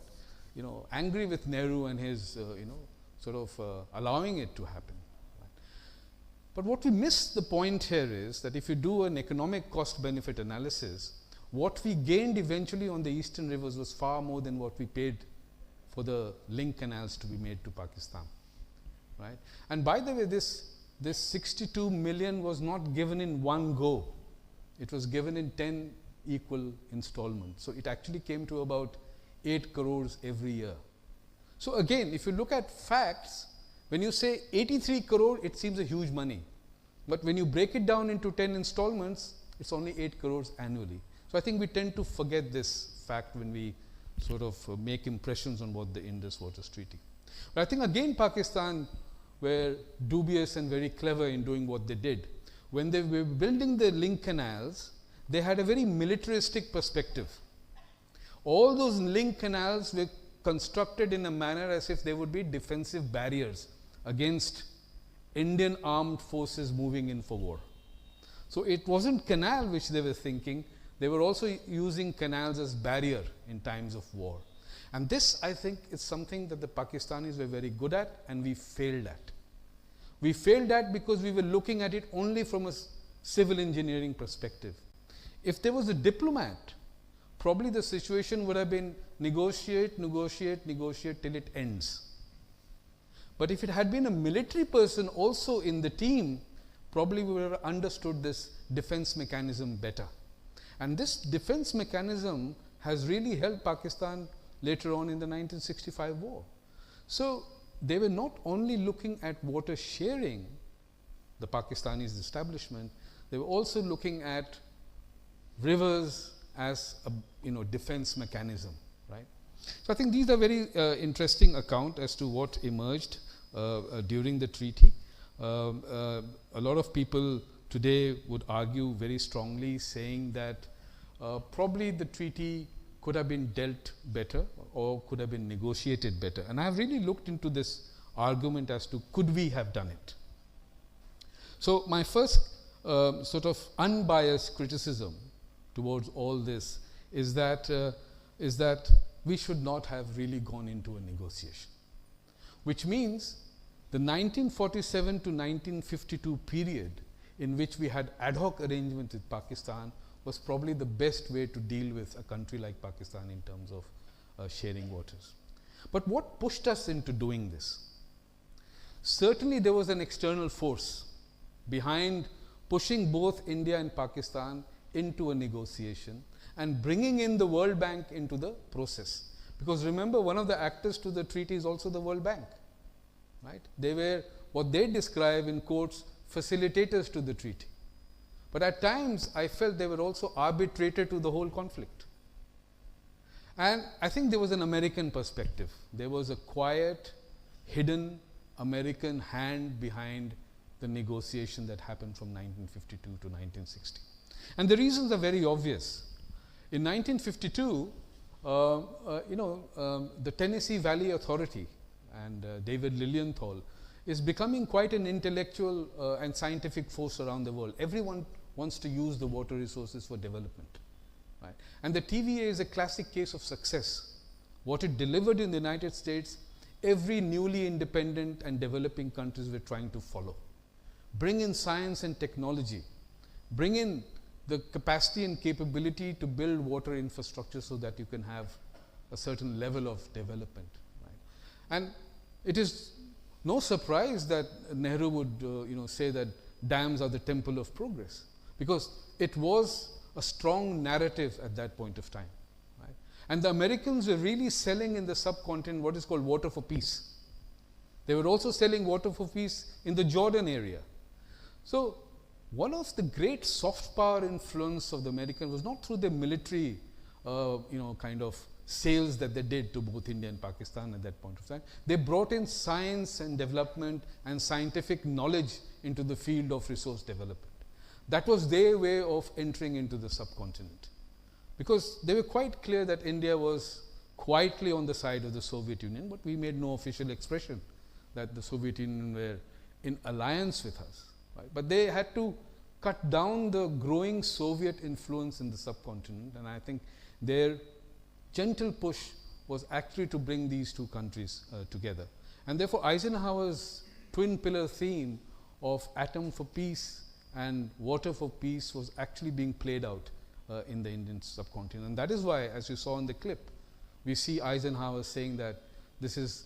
angry with Nehru and his, allowing it to happen. Right? But what we miss the point here is that if you do an economic cost-benefit analysis, what we gained eventually on the eastern rivers was far more than what we paid for the link canals to be made to Pakistan. Right? And by the way, this 62 million was not given in one go. It was given in 10 equal installments. So it actually came to about 8 crores every year. So again, if you look at facts, when you say 83 crore, it seems a huge money. But when you break it down into 10 installments, it's only 8 crores annually. So I think we tend to forget this fact when we make impressions on what the Indus Waters Treaty. But I think again Pakistan were dubious and very clever in doing what they did. When they were building the link canals, they had a very militaristic perspective. All those link canals were constructed in a manner as if they would be defensive barriers against Indian armed forces moving in for war. So it wasn't canal which they were thinking, they were also using canals as barrier in times of war. And this, I think, is something that the Pakistanis were very good at and we failed at. We failed at because we were looking at it only from a civil engineering perspective. If there was a diplomat, probably the situation would have been negotiate till it ends. But if it had been a military person also in the team, probably we would have understood this defense mechanism better. And this defense mechanism has really helped Pakistan later on in the 1965 war. So they were not only looking at water sharing, the Pakistanis establishment, they were also looking at rivers as a defense mechanism, right? So I think these are very interesting account as to what emerged during the treaty. A lot of people today would argue very strongly, saying that probably the treaty could have been dealt better or could have been negotiated better. And I have really looked into this argument as to could we have done it. So my first unbiased criticism towards all this is that we should not have really gone into a negotiation, which means the 1947 to 1952 period in which we had ad hoc arrangements with Pakistan was probably the best way to deal with a country like Pakistan in terms of sharing waters. But what pushed us into doing this? Certainly there was an external force behind pushing both India and Pakistan into a negotiation and bringing in the World Bank into the process. Because remember, one of the actors to the treaty is also the World Bank. Right? They were what they describe in quotes facilitators to the treaty. But at times I felt they were also arbitrator to the whole conflict. And I think there was an American perspective. There was a quiet, hidden American hand behind the negotiation that happened from 1952 to 1960. And the reasons are very obvious. In 1952, the Tennessee Valley Authority and David Lilienthal is becoming quite an intellectual and scientific force around the world. Everyone wants to use the water resources for development. Right? And the TVA is a classic case of success. What it delivered in the United States, every newly independent and developing countries were trying to follow. Bring in science and technology. Bring in the capacity and capability to build water infrastructure so that you can have a certain level of development. Right? And it is no surprise that Nehru would say that dams are the temple of progress, because it was a strong narrative at that point of time. Right? And the Americans were really selling in the subcontinent what is called water for peace. They were also selling water for peace in the Jordan area. So one of the great soft power influence of the Americans was not through the military kind of sales that they did to both India and Pakistan at that point of time. They brought in science and development and scientific knowledge into the field of resource development. That was their way of entering into the subcontinent, because they were quite clear that India was quietly on the side of the Soviet Union, but we made no official expression that the Soviet Union were in alliance with us. Right? But they had to cut down the growing Soviet influence in the subcontinent, and I think their gentle push was actually to bring these two countries together. And therefore, Eisenhower's twin pillar theme of atom for peace and water for peace was actually being played out in the Indian subcontinent. And that is why, as you saw in the clip, we see Eisenhower saying that this is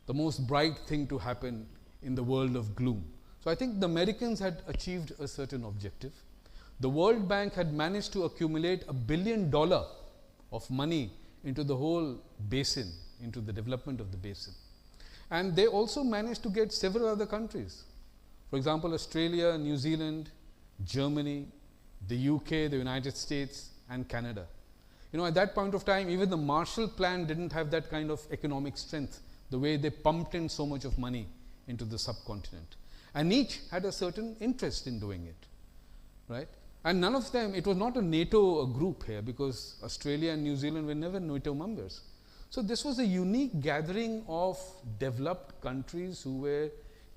the most bright thing to happen in the world of gloom. So I think the Americans had achieved a certain objective. The World Bank had managed to accumulate $1 billion of money into the whole basin, into the development of the basin. And they also managed to get several other countries. For example, Australia, New Zealand, Germany, the UK, the United States, and Canada. You know, at that point of time, even the Marshall Plan didn't have that kind of economic strength, the way they pumped in so much of money into the subcontinent. And each had a certain interest in doing it, right? And none of them, it was not a NATO group here, because Australia and New Zealand were never NATO members. So this was a unique gathering of developed countries who were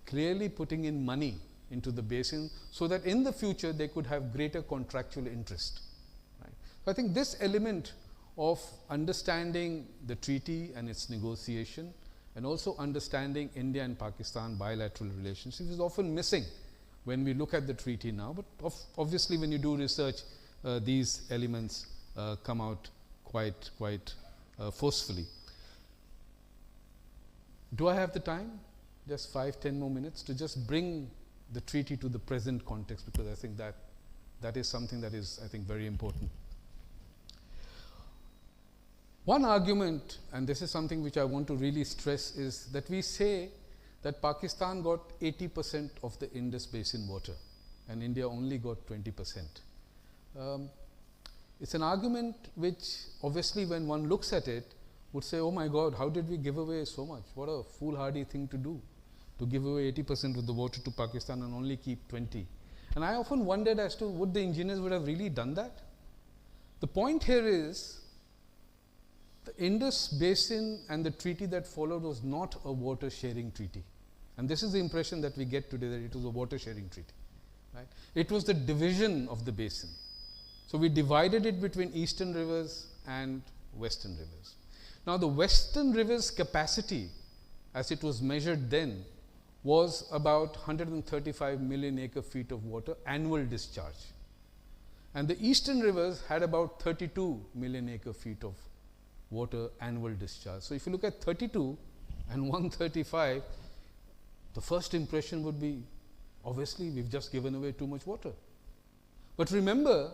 clearly putting in money into the basin, so that in the future they could have greater contractual interest. Right? So I think this element of understanding the treaty and its negotiation, and also understanding India and Pakistan bilateral relationships, is often missing when we look at the treaty now. But obviously, when you do research, these elements come out quite forcefully. Do I have the time? Just 5-10 more minutes to just bring the treaty to the present context, because I think that is something that is, I think, very important. One argument, and this is something which I want to really stress, is that we say that Pakistan got 80% of the Indus basin water and India only got 20%. It's an argument which obviously, when one looks at it, would say, oh my God, how did we give away so much? What a foolhardy thing to do, to give away 80% of the water to Pakistan and only keep 20. And I often wondered as to, would the engineers would have really done that? The point here is, the Indus basin and the treaty that followed was not a water sharing treaty. And this is the impression that we get today, that it was a water sharing treaty. Right? It was the division of the basin. So we divided it between eastern rivers and western rivers. Now the western rivers capacity, as it was measured then, was about 135 million acre feet of water annual discharge. And the eastern rivers had about 32 million acre feet of water annual discharge. So if you look at 32 and 135, the first impression would be, obviously we've just given away too much water. But remember,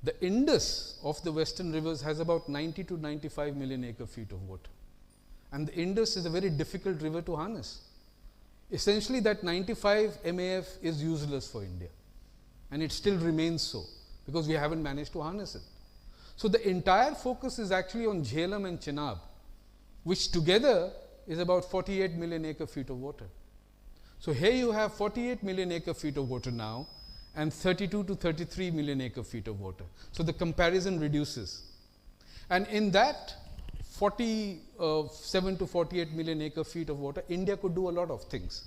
the Indus of the western rivers has about 90 to 95 million acre feet of water. And the Indus is a very difficult river to harness. Essentially, that 95 MAF is useless for India. And it still remains so, because we haven't managed to harness it. So the entire focus is actually on Jhelum and Chenab, which together is about 48 million acre feet of water. So here you have 48 million acre feet of water now, and 32 to 33 million acre feet of water. So the comparison reduces. And in that 47 to 48 million acre feet of water, India could do a lot of things,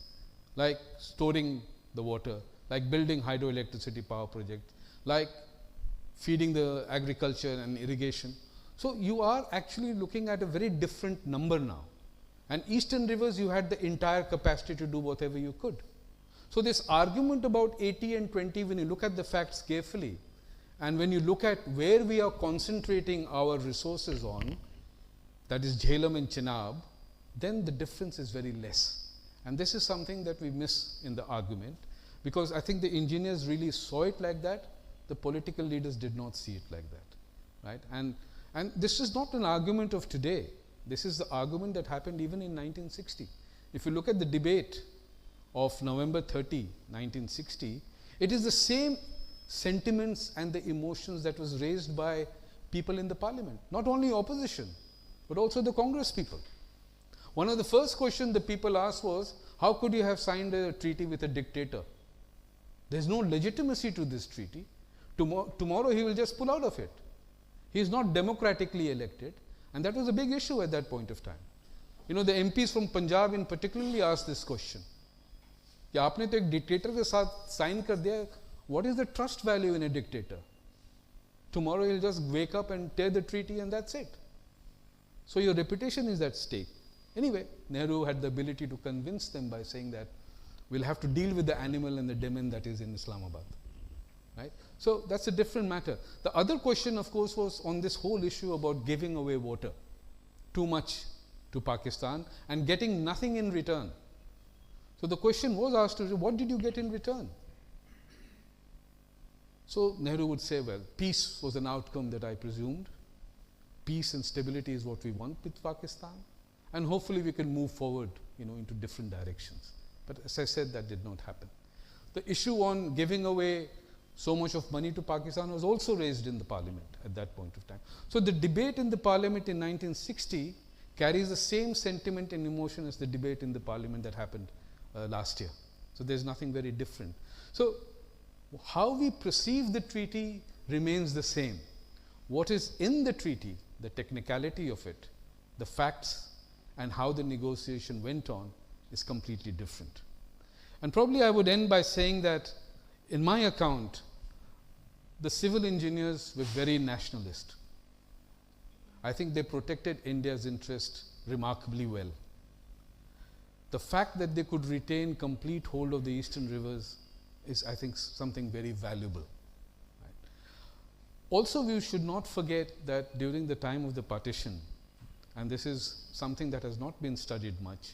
like storing the water, like building hydroelectricity power projects, like feeding the agriculture and irrigation. So you are actually looking at a very different number now. And eastern rivers, you had the entire capacity to do whatever you could. So this argument about 80 and 20, when you look at the facts carefully, and when you look at where we are concentrating our resources on, that is Jhelum and Chenab, then the difference is very less. And this is something that we miss in the argument, because I think the engineers really saw it like that. The political leaders did not see it like that, right? And this is not an argument of today. This is the argument that happened even in 1960. If you look at the debate of November 30, 1960, it is the same sentiments and the emotions that was raised by people in the parliament, not only opposition, but also the Congress people. One of the first questions the people asked was, how could you have signed a treaty with a dictator? There's no legitimacy to this treaty. Tomorrow he will just pull out of it. He is not democratically elected. And that was a big issue at that point of time. You know, the MPs from Punjab in particularly asked this question. कि आपने तो एक dictator के साथ sign कर दिया, what is the trust value in a dictator? Tomorrow he'll just wake up and tear the treaty and that's it. So your reputation is at stake. Anyway, Nehru had the ability to convince them by saying that we'll have to deal with the animal and the demon that is in Islamabad. Right? So that's a different matter. The other question, of course, was on this whole issue about giving away water too much to Pakistan and getting nothing in return. So the question was asked, what did you get in return? So Nehru would say, well, peace was an outcome that I presumed. Peace and stability is what we want with Pakistan. And hopefully we can move forward, into different directions. But as I said, that did not happen. The issue on giving away so much of money to Pakistan was also raised in the parliament at that point of time. So the debate in the parliament in 1960 carries the same sentiment and emotion as the debate in the parliament that happened last year. So there's nothing very different. So how we perceive the treaty remains the same. What is in the treaty, the technicality of it, the facts, and how the negotiation went on is completely different. And probably I would end by saying that in my account, the civil engineers were very nationalist. I think they protected India's interest remarkably well. The fact that they could retain complete hold of the eastern rivers is, I think, something very valuable. Right? Also, we should not forget that during the time of the partition, and this is something that has not been studied much,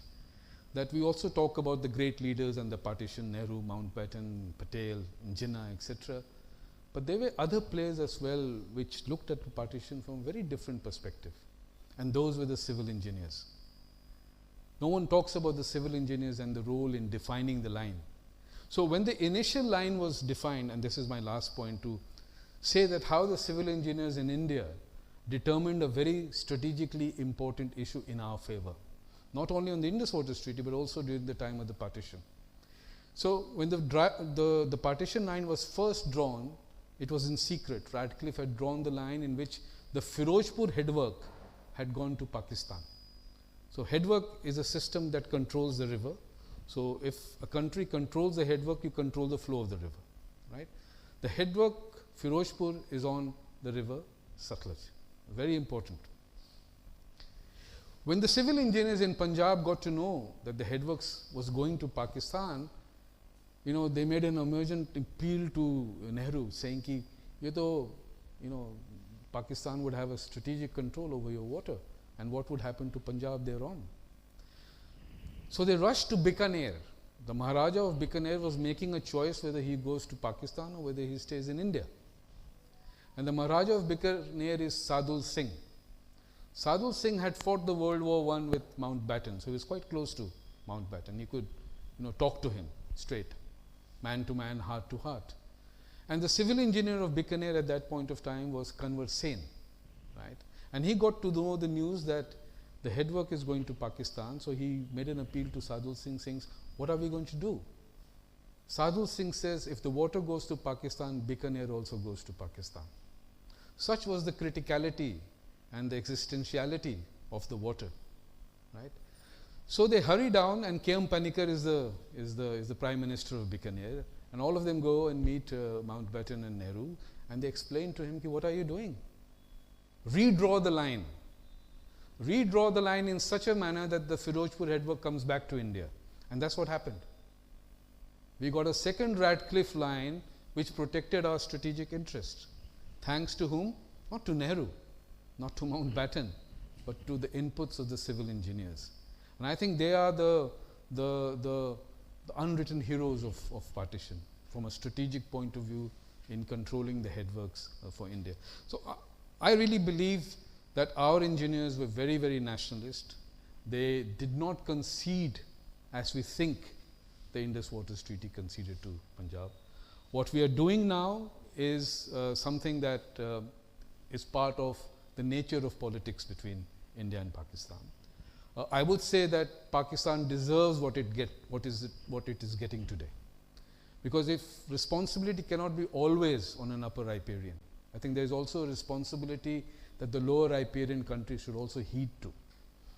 that we also talk about the great leaders and the partition, Nehru, Mountbatten, Patel, Jinnah, etc. But there were other players as well which looked at the partition from a very different perspective, and those were the civil engineers. No one talks about the civil engineers and the role in defining the line. So when the initial line was defined, and this is my last point, to say that how the civil engineers in India determined a very strategically important issue in our favor, not only on the Indus Waters Treaty, but also during the time of the partition. So when the partition line was first drawn, it was in secret. Radcliffe had drawn the line in which the Firozpur headwork had gone to Pakistan. So headwork is a system that controls the river. So if a country controls the headwork, you control the flow of the river, right? The headwork, Firozpur, is on the river Satluj. Very important. When the civil engineers in Punjab got to know that the headworks was going to Pakistan, they made an emergent appeal to Nehru saying ki, Pakistan would have a strategic control over your water, and what would happen to Punjab thereon. So they rushed to Bikaner. The Maharaja of Bikaner was making a choice whether he goes to Pakistan or whether he stays in India. And the Maharaja of Bikaner is Sadul Singh. Sadul Singh had fought the World War I with Mountbatten, so he was quite close to Mountbatten. He could, talk to him straight, man to man, heart to heart. And the civil engineer of Bikaner at that point of time was Kanwar Sen, right? And he got to know the news that the headwork is going to Pakistan, so he made an appeal to Sadul Singh, saying, what are we going to do? Sadul Singh says, if the water goes to Pakistan, Bikaner also goes to Pakistan. Such was the criticality and the existentiality of the water, right? So they hurry down, and K.M. Panikkar is the Prime Minister of Bikaner, and all of them go and meet Mountbatten and Nehru, and they explain to him, what are you doing? Redraw the line. Redraw the line in such a manner that the Firozpur headwork comes back to India. And that's what happened. We got a second Radcliffe line which protected our strategic interest. Thanks to whom? Not to Nehru, not to Mountbatten, but to the inputs of the civil engineers. And I think they are the unwritten heroes of partition from a strategic point of view in controlling the headworks for India. So I really believe that our engineers were very, very nationalist. They did not concede as we think the Indus Waters Treaty conceded to Punjab. What we are doing now is something that is part of the nature of politics between India and Pakistan. I would say that Pakistan deserves what it is getting today. Because if responsibility cannot be always on an upper riparian, I think there is also a responsibility that the lower riparian countries should also heed to.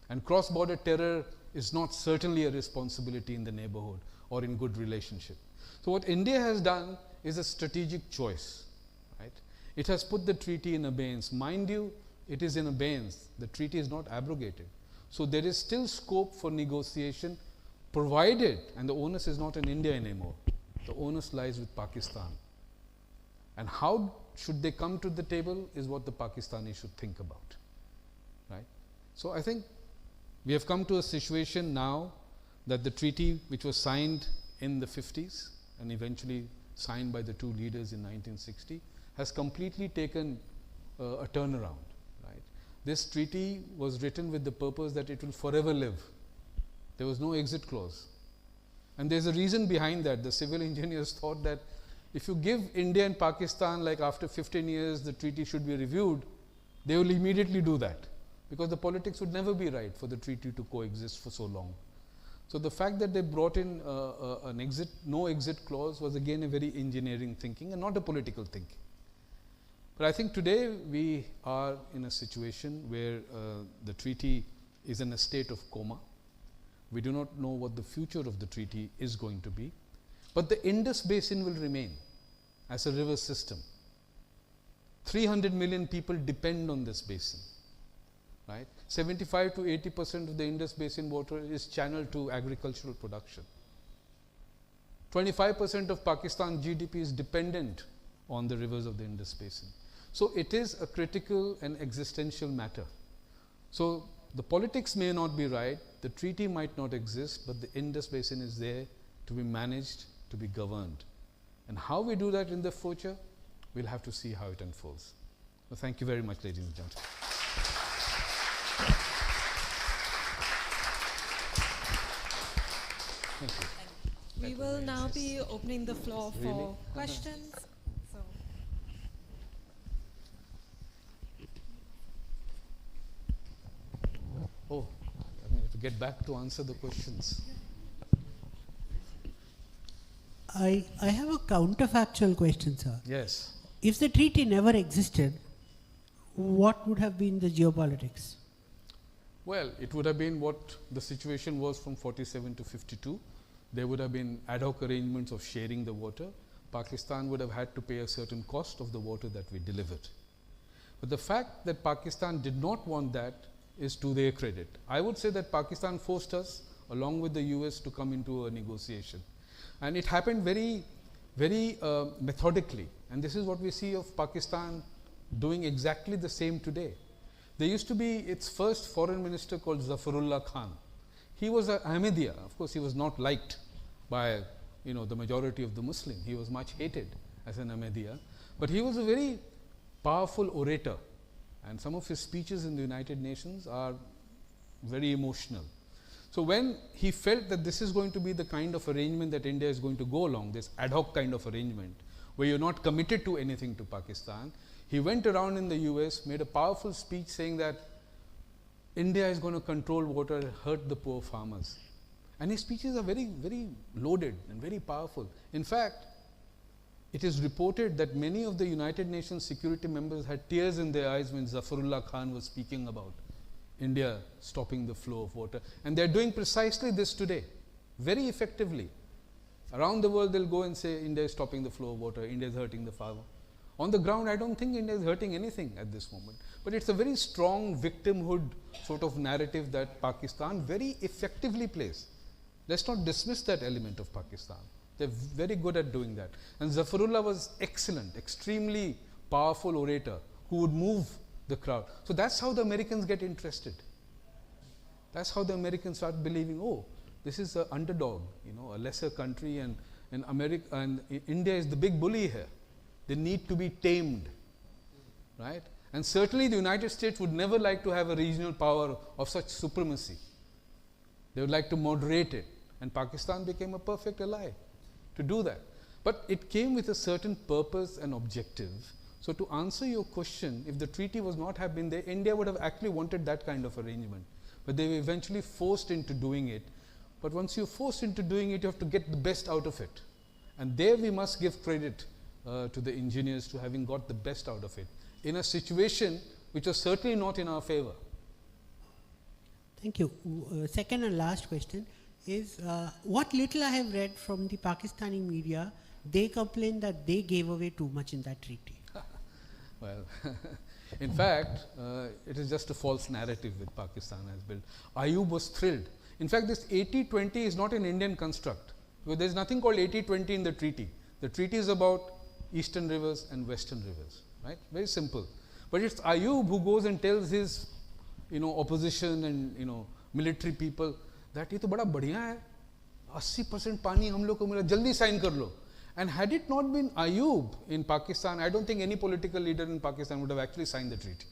And cross-border terror is not certainly a responsibility in the neighborhood or in good relationship. So what India has done is a strategic choice, right? It has put the treaty in abeyance. Mind you, it is in abeyance. The treaty is not abrogated. So there is still scope for negotiation, provided, and the onus is not in India anymore. The onus lies with Pakistan. And how should they come to the table is what the Pakistanis should think about, right? So I think we have come to a situation now that the treaty, which was signed in the 50s and eventually signed by the two leaders in 1960, has completely taken a turnaround, right? This treaty was written with the purpose that it will forever live. There was no exit clause. And there's a reason behind that. The civil engineers thought that if you give India and Pakistan, like after 15 years, the treaty should be reviewed, they will immediately do that, because the politics would never be right for the treaty to coexist for so long. So the fact that they brought in an no exit clause was again a very engineering thinking and not a political thinking. But I think today we are in a situation where the treaty is in a state of coma. We do not know what the future of the treaty is going to be. But the Indus basin will remain as a river system. 300 million people depend on this basin, right? 75 to 80% of the Indus basin water is channeled to agricultural production. 25% of Pakistan's GDP is dependent on the rivers of the Indus basin. So it is a critical and existential matter. So the politics may not be right, the treaty might not exist, but the Indus basin is there to be managed, to be governed. And how we do that in the future, we'll have to see how it unfolds. So thank you very much, ladies and gentlemen. Thank you. We will now be opening the floor for Really? questions. So, Oh, I have to get back to answer the questions. I have a counterfactual question, sir. Yes. If the treaty never existed, what would have been the geopolitics? Well, it would have been what the situation was from 47 to 52. There would have been ad hoc arrangements of sharing the water. Pakistan would have had to pay a certain cost of the water that we delivered. But the fact that Pakistan did not want that is to their credit. I would say that Pakistan forced us, along with the US, to come into a negotiation. And it happened very methodically. And this is what we see of Pakistan doing exactly the same today. There used to be its first foreign minister called Zafarullah Khan. He was an Ahmadiyya. Of course, he was not liked by the majority of the Muslim. He was much hated as an Ahmadiyya. But he was a very powerful orator. And some of his speeches in the United Nations are very emotional. So when he felt that this is going to be the kind of arrangement that India is going to go along, this ad hoc kind of arrangement, where you're not committed to anything to Pakistan, he went around in the US, made a powerful speech saying that India is going to control water and hurt the poor farmers. And his speeches are very, very loaded and very powerful. In fact, it is reported that many of the United Nations security members had tears in their eyes when Zafarullah Khan was speaking about India stopping the flow of water. And they're doing precisely this today, very effectively. Around the world, they'll go and say India is stopping the flow of water, India is hurting the farmer. On the ground, I don't think India is hurting anything at this moment. But it's a very strong victimhood sort of narrative that Pakistan very effectively plays. Let's not dismiss that element of Pakistan. They're very good at doing that. And Zafarullah was excellent, extremely powerful orator who would move the crowd. So that's how the Americans get interested. That's how the Americans start believing, oh, this is an underdog, a lesser country, and America and India is the big bully here. They need to be tamed, right? And certainly the United States would never like to have a regional power of such supremacy. They would like to moderate it. And Pakistan became a perfect ally to do that. But it came with a certain purpose and objective. So to answer your question, if the treaty was not have been there, India would have actually wanted that kind of arrangement. But they were eventually forced into doing it. But once you're forced into doing it, you have to get the best out of it. And there we must give credit to the engineers to having got the best out of it in a situation which was certainly not in our favor. Thank you. Second and last question is, what little I have read from the Pakistani media, they complain that they gave away too much in that treaty. Well, in fact, it is just a false narrative that Pakistan has built. Ayub was thrilled. In fact, this 80-20 is not an Indian construct. Because there is nothing called 80-20 in the treaty. The treaty is about eastern rivers and western rivers, right? Very simple. But it's Ayub who goes and tells his, opposition and, military people that ये तो बड़ा बढ़िया है, 80% पानी हम लोग को मिला, जल्दी sign कर लो. And had it not been Ayub in Pakistan, I don't think any political leader in Pakistan would have actually signed the treaty.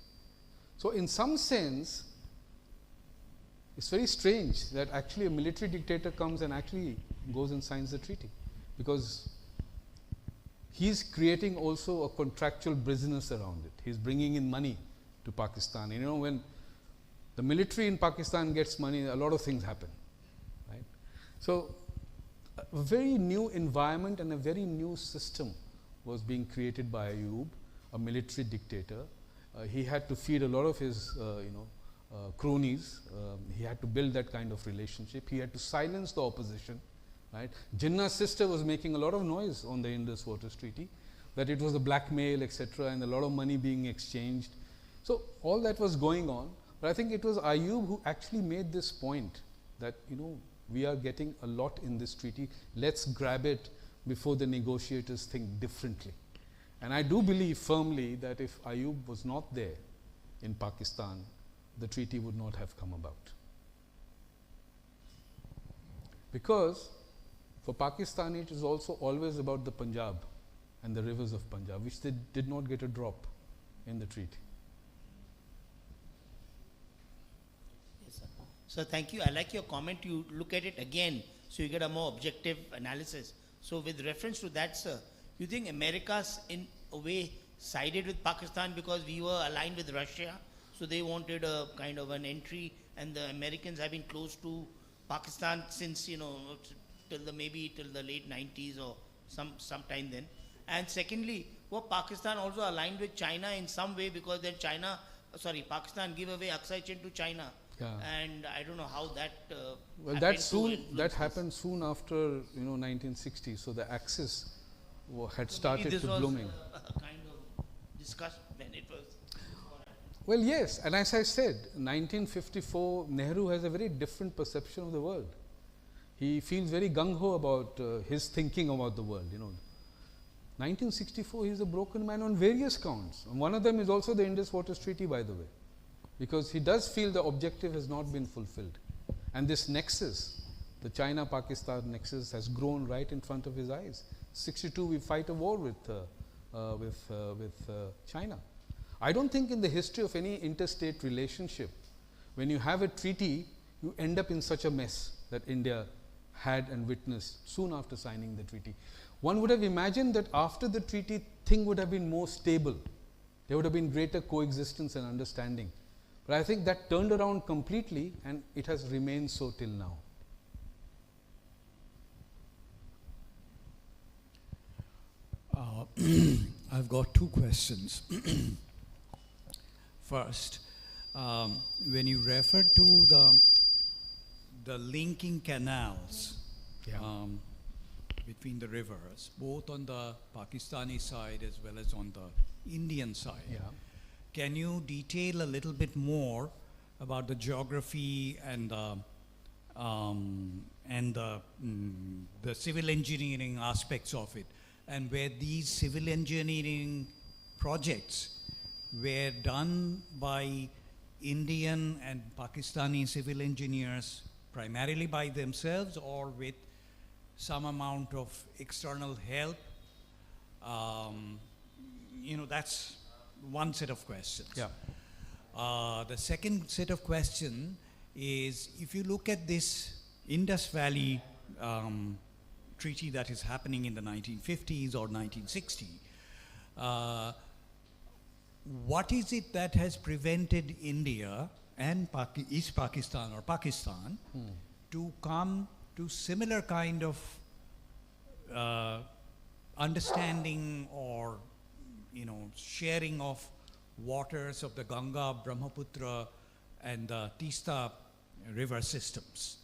So in some sense, it's very strange that actually a military dictator comes and actually goes and signs the treaty, because he's creating also a contractual business around it. He's bringing in money to Pakistan. When the military in Pakistan gets money, a lot of things happen, right? So a very new environment and a very new system was being created by Ayub, a military dictator. He had to feed a lot of his, cronies. He had to build that kind of relationship. He had to silence the opposition, right? Jinnah's sister was making a lot of noise on the Indus Waters Treaty, that it was a blackmail, etc., and a lot of money being exchanged. So all that was going on. But I think it was Ayub who actually made this point that, we are getting a lot in this treaty. Let's grab it before the negotiators think differently. And I do believe firmly that if Ayub was not there in Pakistan, the treaty would not have come about. Because for Pakistan, it is also always about the Punjab and the rivers of Punjab, which they did not get a drop in the treaty. So thank you. I like your comment. You look at it again, so you get a more objective analysis. So with reference to that, sir, you think America's in a way sided with Pakistan because we were aligned with Russia, so they wanted a kind of an entry, and the Americans have been close to Pakistan since, maybe till the late 90s or sometime then. And secondly, were Pakistan also aligned with China in some way, because then Pakistan give away Aksai Chin to China. Yeah. And I don't know how that that happened soon after 1960. So the Axis had started to blooming. A kind of discussion when it was. Well, yes, and as I said, 1954, Nehru has a very different perception of the world. He feels very gung-ho about his thinking about the world. 1964, he is a broken man on various counts. And one of them is also the Indus Waters Treaty, by the way, because he does feel the objective has not been fulfilled. And this nexus, the China-Pakistan nexus, has grown right in front of his eyes. 62, we fight a war with China. I don't think in the history of any interstate relationship, when you have a treaty, you end up in such a mess that India had and witnessed soon after signing the treaty. One would have imagined that after the treaty, things would have been more stable. There would have been greater coexistence and understanding. But I think that turned around completely, and it has remained so till now. I've got two questions. First, when you refer to the linking canals between the rivers, both on the Pakistani side as well as on the Indian side, can you detail a little bit more about the geography and the civil engineering aspects of it, and where these civil engineering projects were done by Indian and Pakistani civil engineers primarily by themselves or with some amount of external help? That's one set of questions. The second set of question is, if you look at this Indus Valley treaty that is happening in the 1950s or 1960, what is it that has prevented India and East Pakistan or Pakistan to come to similar kind of understanding or sharing of waters of the Ganga, Brahmaputra, and the Tista river systems.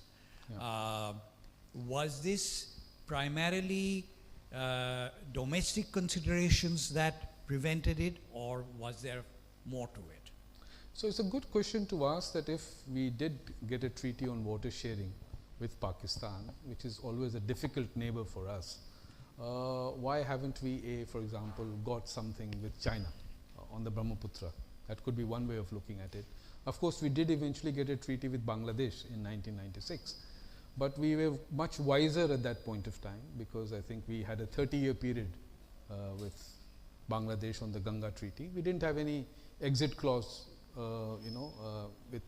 Was this primarily domestic considerations that prevented it, or was there more to it? So it's a good question to ask, that if we did get a treaty on water sharing with Pakistan, which is always a difficult neighbor for us, why haven't we, for example, got something with China on the Brahmaputra? That could be one way of looking at it. Of course, we did eventually get a treaty with Bangladesh in 1996, but we were much wiser at that point of time, because I think we had a 30-year period with Bangladesh on the Ganga Treaty. We didn't have any exit clause with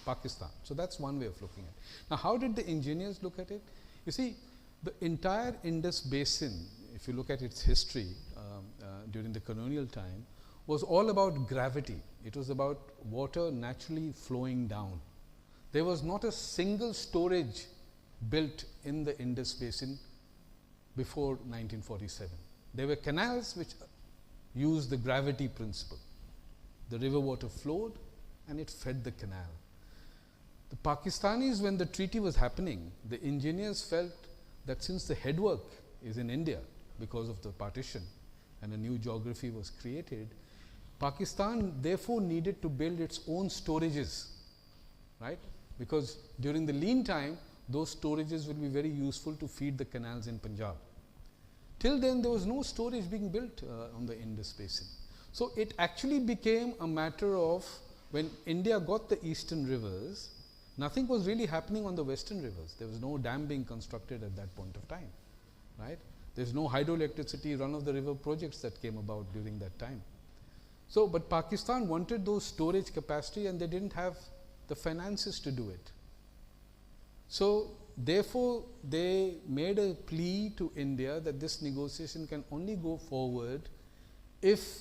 Pakistan. So that's one way of looking at it. Now, how did the engineers look at it? You see, the entire Indus basin, if you look at its history during the colonial time, was all about gravity. It was about water naturally flowing down. There was not a single storage built in the Indus basin before 1947. There were canals which used the gravity principle. The river water flowed and it fed the canal. The Pakistanis, when the treaty was happening, the engineers felt that since the headwork is in India because of the partition and a new geography was created, Pakistan therefore needed to build its own storages, right? Because during the lean time, those storages will be very useful to feed the canals in Punjab. Till then, there was no storage being built on the Indus basin. So it actually became a matter of, when India got the eastern rivers, nothing was really happening on the western rivers. There was no dam being constructed at that point of time, right? There's no hydroelectricity run of the river projects that came about during that time. So, but Pakistan wanted those storage capacity and they didn't have the finances to do it. So, therefore, they made a plea to India that this negotiation can only go forward if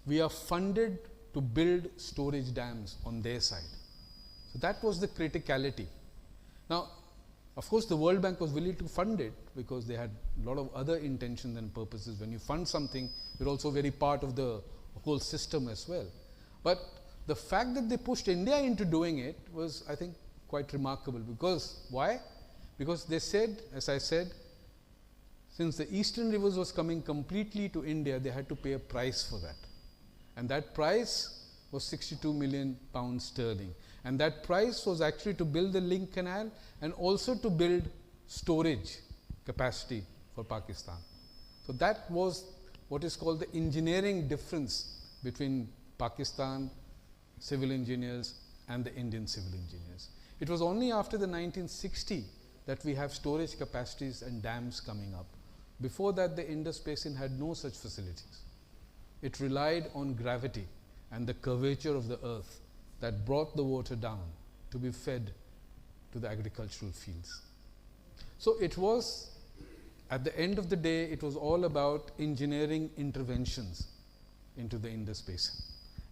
we are funded to build storage dams on their side. So, that was the criticality. Now, of course, the World Bank was willing to fund it because they had a lot of other intentions and purposes. When you fund something, you're also very part of the whole system as well. But the fact that they pushed India into doing it was, I think, quite remarkable. Because why? Because they said, as I said, since the eastern rivers was coming completely to India, they had to pay a price for that. And that price was 62 million pounds sterling. And that price was actually to build the link canal and also to build storage capacity for Pakistan. So that was what is called the engineering difference between Pakistan civil engineers and the Indian civil engineers. It was only after the 1960 that we have storage capacities and dams coming up. Before that, the Indus basin had no such facilities. It relied on gravity and the curvature of the earth that brought the water down to be fed to the agricultural fields. So it was, at the end of the day, it was all about engineering interventions into the Indus basin.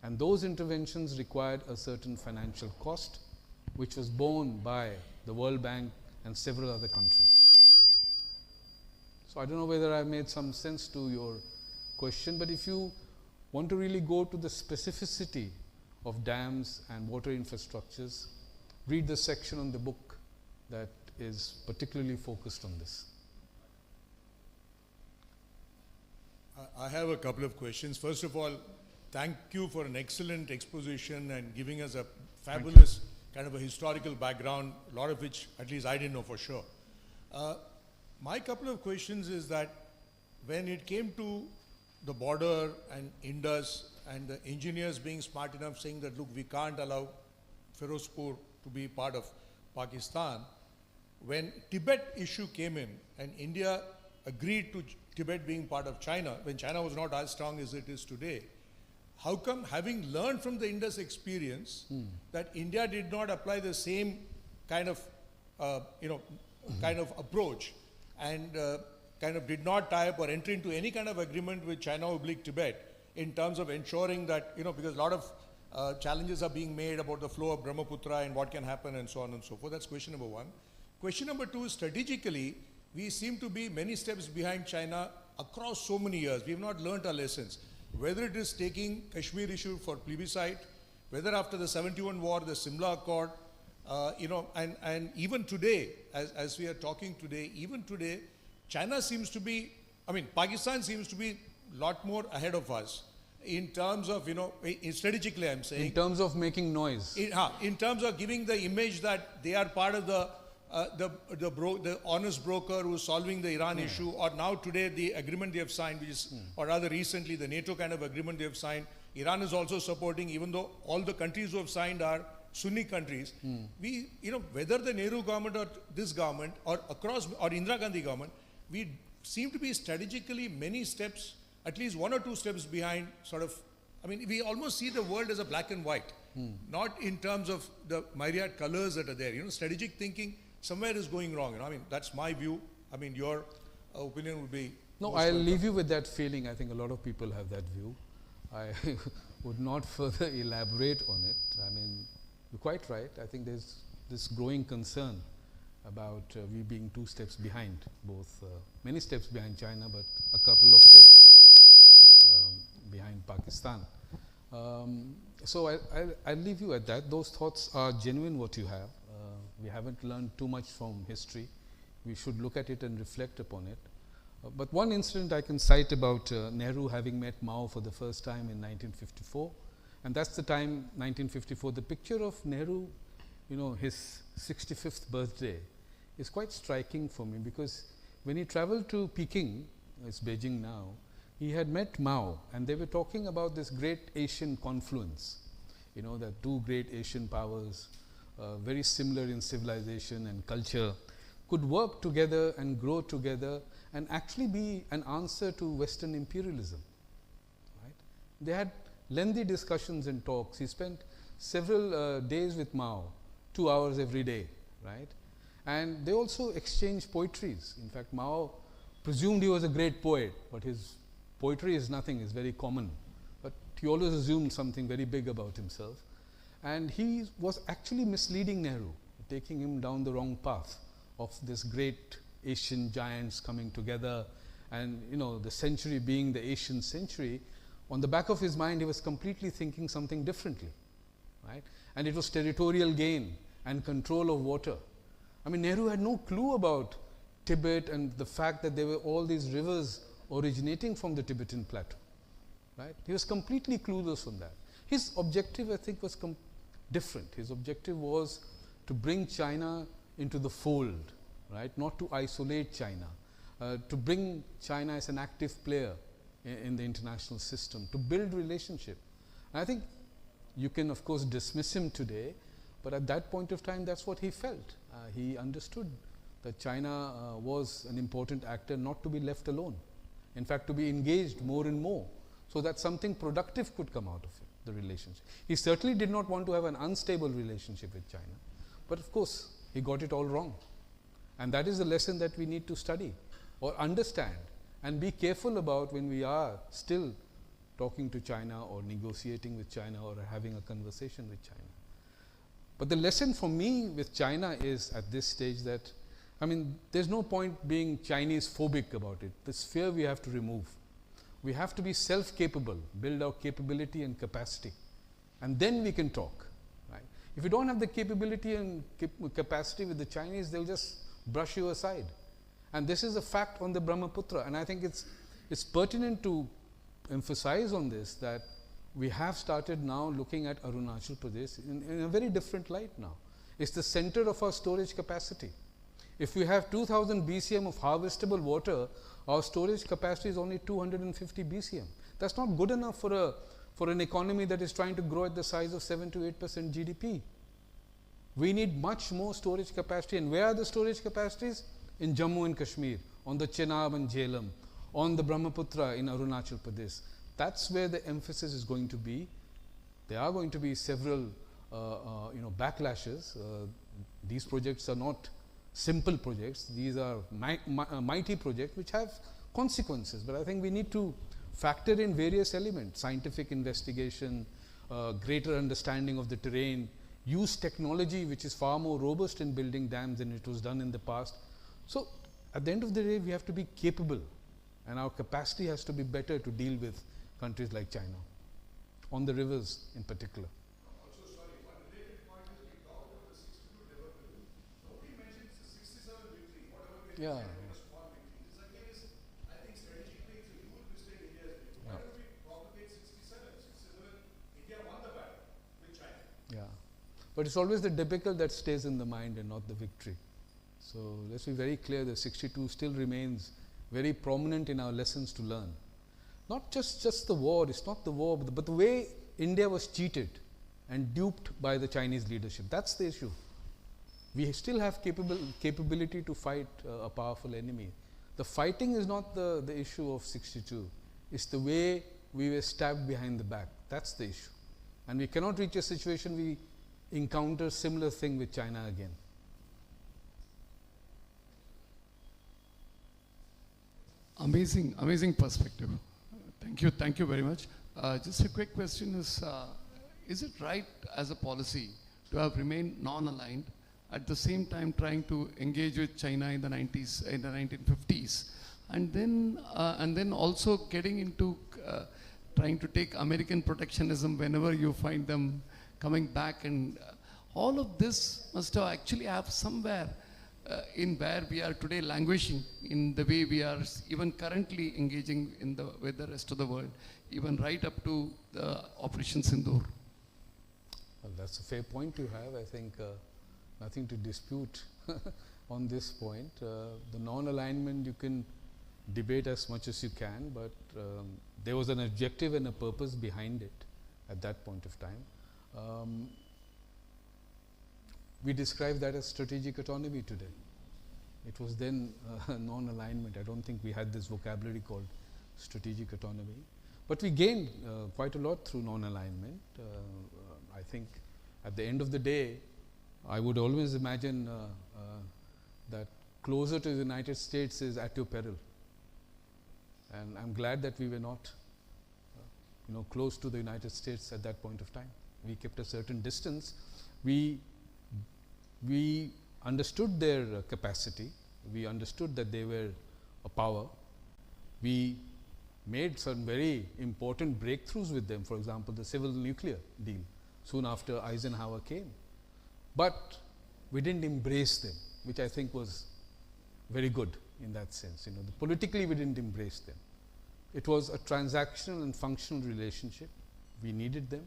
And those interventions required a certain financial cost, which was borne by the World Bank and several other countries. So I don't know whether I made some sense to your question, but if you want to really go to the specificity of dams and water infrastructures, read the section on the book that is particularly focused on this. I have a couple of questions. First of all, thank you for an excellent exposition and giving us a fabulous kind of a historical background, a lot of which at least I didn't know for sure. My couple of questions is that when it came to the border and Indus and the engineers being smart enough saying that, look, we can't allow Firozpur to be part of Pakistan, when Tibet issue came in and India agreed to Tibet being part of China, when China was not as strong as it is today, how come, having learned from the Indus experience, that India did not apply the same kind of, kind of approach and kind of did not tie up or enter into any kind of agreement with China oblique Tibet in terms of ensuring that, because a lot of challenges are being made about the flow of Brahmaputra and what can happen and so on and so forth. That's question number one. Question number two is, strategically, we seem to be many steps behind China across so many years. We have not learnt our lessons. whether it is taking Kashmir issue for plebiscite, whether after the 71 war, the Simla Accord, and even today, as we are talking today, even today, China seems to be, Pakistan seems to be a lot more ahead of us in terms of, strategically I'm saying. In terms of making noise. In terms of giving the image that they are part of the honest broker who is solving the Iran issue, or now today the agreement they have signed, which is, or rather recently the NATO kind of agreement they have signed, Iran is also supporting, even though all the countries who have signed are Sunni countries. We, whether the Nehru government or this government or Indira Gandhi government, we seem to be strategically many steps, at least one or two steps behind we almost see the world as a black and white, not in terms of the myriad colors that are there. Strategic thinking somewhere is going wrong. That's my view. Your opinion would be. No, I'll leave you with that feeling. I think a lot of people have that view. I would not further elaborate on it. You're quite right. I think there's this growing concern about we being 2 steps behind, both many steps behind China, but a couple of steps behind Pakistan. So I'll leave you at that. Those thoughts are genuine, what you have. We haven't learned too much from history. We should look at it and reflect upon it. But one incident I can cite about Nehru having met Mao for the first time in 1954, and that's the time, 1954, the picture of Nehru, his 65th birthday is quite striking for me, because when he traveled to Peking, it's Beijing now, he had met Mao, and they were talking about this great Asian confluence, that 2 great Asian powers, very similar in civilization and culture, could work together and grow together and actually be an answer to Western imperialism. Right? They had lengthy discussions and talks. He spent several days with Mao, 2 hours every day, right? And they also exchanged poetries. In fact, Mao presumed he was a great poet, but his poetry is nothing, is very common. But he always assumed something very big about himself. And he was actually misleading Nehru, taking him down the wrong path of this great Asian giants coming together, and the century being the Asian century. On the back of his mind, he was completely thinking something differently, right? And it was territorial gain and control of water. Nehru had no clue about Tibet and the fact that there were all these rivers originating from the Tibetan plateau, right? He was completely clueless on that. His objective, I think, was different. His objective was to bring China into the fold, right? Not to isolate China, to bring China as an active player in the international system, to build relationship. And I think you can, of course, dismiss him today, but at that point of time, that's what he felt. He understood that China was an important actor, not to be left alone. In fact, to be engaged more and more, so that something productive could come out of it, the relationship. He certainly did not want to have an unstable relationship with China, but of course, he got it all wrong. And that is the lesson that we need to study or understand and be careful about when we are still talking to China or negotiating with China or having a conversation with China. But the lesson for me with China is at this stage that, there's no point being Chinese phobic about it. This fear we have to remove. We have to be self-capable, build our capability and capacity, and then we can talk. Right? If you don't have the capability and capacity with the Chinese, they'll just brush you aside. And this is a fact on the Brahmaputra, and I think it's pertinent to emphasize on this, that we have started now looking at Arunachal Pradesh in a very different light now. It's the center of our storage capacity. If we have 2000 BCM of harvestable water, our storage capacity is only 250 BCM. That's not good enough for an economy that is trying to grow at the size of 7 to 8% GDP. We need much more storage capacity. And where are the storage capacities? In Jammu and Kashmir, on the Chenab and Jhelum, on the Brahmaputra in Arunachal Pradesh. That's where the emphasis is going to be. There are going to be several backlashes. These projects are not simple projects. These are mighty projects which have consequences. But I think we need to factor in various elements: scientific investigation, greater understanding of the terrain, use technology which is far more robust in building dams than it was done in the past. So at the end of the day, we have to be capable, and our capacity has to be better to deal with countries like China, on the rivers in particular. Also, sorry, one related point is we talked about the 62 Liverpool. Nobody mentions the 67 victory, whatever we Yeah. a small victory. This again is, I think, strategically it's a huge mistake India has made. Why don't we propagate 67? 67, India won the battle with China. Yeah, but it's always the debacle that stays in the mind and not the victory. So let's be very clear, the 62 still remains very prominent in our lessons to learn. Not just the war, it's not the war, but the way India was cheated and duped by the Chinese leadership. That's the issue. We still have capability to fight a powerful enemy. The fighting is not the issue of 62. It's the way we were stabbed behind the back. That's the issue. And we cannot reach a situation we encounter similar thing with China again. Amazing perspective. Thank you very much. Just a quick question is it right as a policy to have remained non-aligned, at the same time trying to engage with China in the 1950s, and then also getting into trying to take American protectionism whenever you find them coming back, and all of this must have actually have somewhere in where we are today languishing in the way we are even currently engaging with the rest of the world, even right up to the Operation Sindoor. Well, that's a fair point you have. I think nothing to dispute on this point. The non-alignment you can debate as much as you can, but there was an objective and a purpose behind it at that point of time. We describe that as strategic autonomy today. It was then non-alignment. I don't think we had this vocabulary called strategic autonomy. But we gained quite a lot through non-alignment. I think at the end of the day, I would always imagine that closer to the United States is at your peril. And I'm glad that we were not close to the United States at that point of time. We kept a certain distance. We understood their capacity. We understood that they were a power. We made some very important breakthroughs with them. For example, the civil nuclear deal soon after Eisenhower came. But we didn't embrace them, which I think was very good in that sense. Politically we didn't embrace them. It was a transactional and functional relationship. We needed them.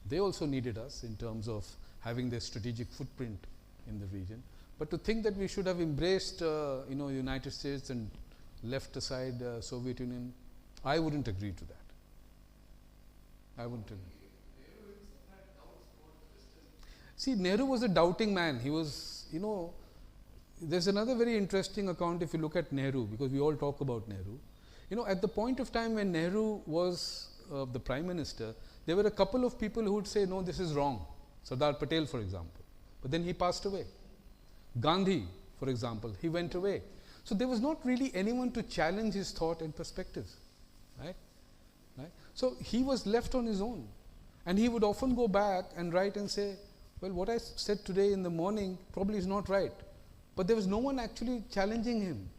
They also needed us in terms of having their strategic footprint in the region. But to think that we should have embraced United States and left aside Soviet Union, I wouldn't agree to that. I wouldn't agree. See, Nehru was a doubting man. He was, there's another very interesting account if you look at Nehru, because we all talk about Nehru. At the point of time when Nehru was the Prime Minister, there were a couple of people who would say, no, this is wrong. Sardar Patel, for example. But then he passed away. Gandhi, for example, he went away. So there was not really anyone to challenge his thought and perspectives. Right? So he was left on his own. And he would often go back and write and say, well, what I said today in the morning probably is not right. But there was no one actually challenging him.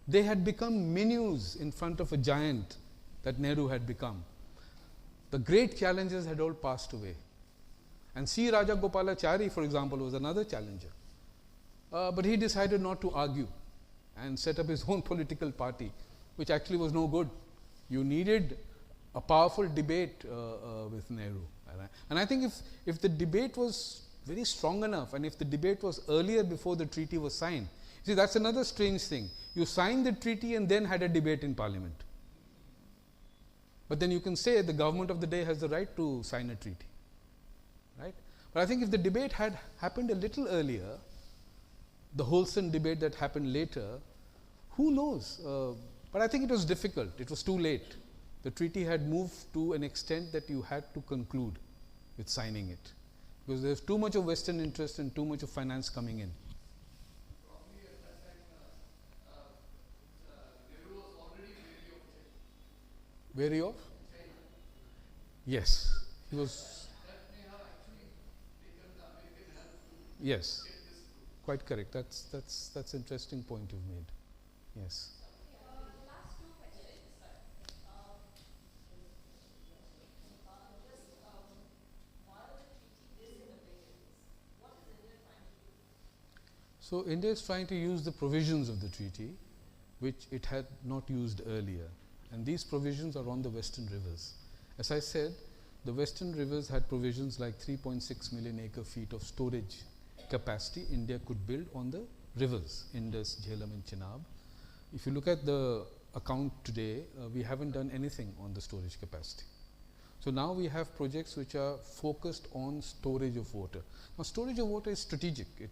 They had become minnows in front of a giant that Nehru had become. The great challenges had all passed away. And C. Rajagopalachari, for example, was another challenger. But he decided not to argue and set up his own political party, which actually was no good. You needed a powerful debate with Nehru. And I think if the debate was very strong enough, and if the debate was earlier before the treaty was signed, see, that's another strange thing. You signed the treaty and then had a debate in Parliament. But then you can say the government of the day has the right to sign a treaty. Right? But I think if the debate had happened a little earlier, the wholesome debate that happened later, who knows? But I think it was difficult. It was too late. The treaty had moved to an extent that you had to conclude with signing it, because there's too much of Western interest and too much of finance coming in. Probably at that time, Nehru was already Wary of? Yes, he was. That may have actually taken the American help to Yes, get this through. quite correct. That's interesting point you've made. Yes. So India is trying to use the provisions of the treaty, which it had not used earlier. And these provisions are on the western rivers. As I said, the western rivers had provisions like 3.6 million acre feet of storage capacity India could build on the rivers, Indus, Jhelum and Chenab. If you look at the account today, we haven't done anything on the storage capacity. So now we have projects which are focused on storage of water. Now storage of water is strategic. It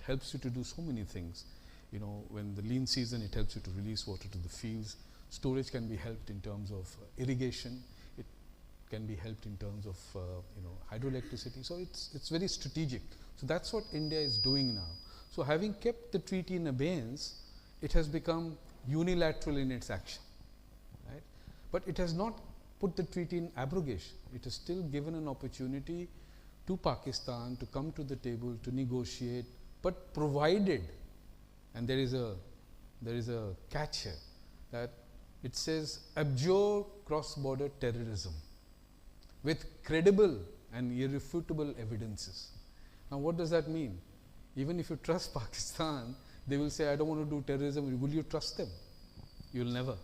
helps you to do so many things. You know, when the lean season, it helps you to release water to the fields. Storage can be helped in terms of irrigation. It can be helped in terms of hydroelectricity. So it's very strategic. So that's what India is doing now. So having kept the treaty in abeyance, it has become unilateral in its action, right? But it has not put the treaty in abrogation. It has still given an opportunity to Pakistan to come to the table to negotiate, but provided, and there is a catch here, that it says abjure cross-border terrorism with credible and irrefutable evidences. Now what does that mean? Even if you trust Pakistan, they will say, I don't want to do terrorism. Will you trust them? You will never.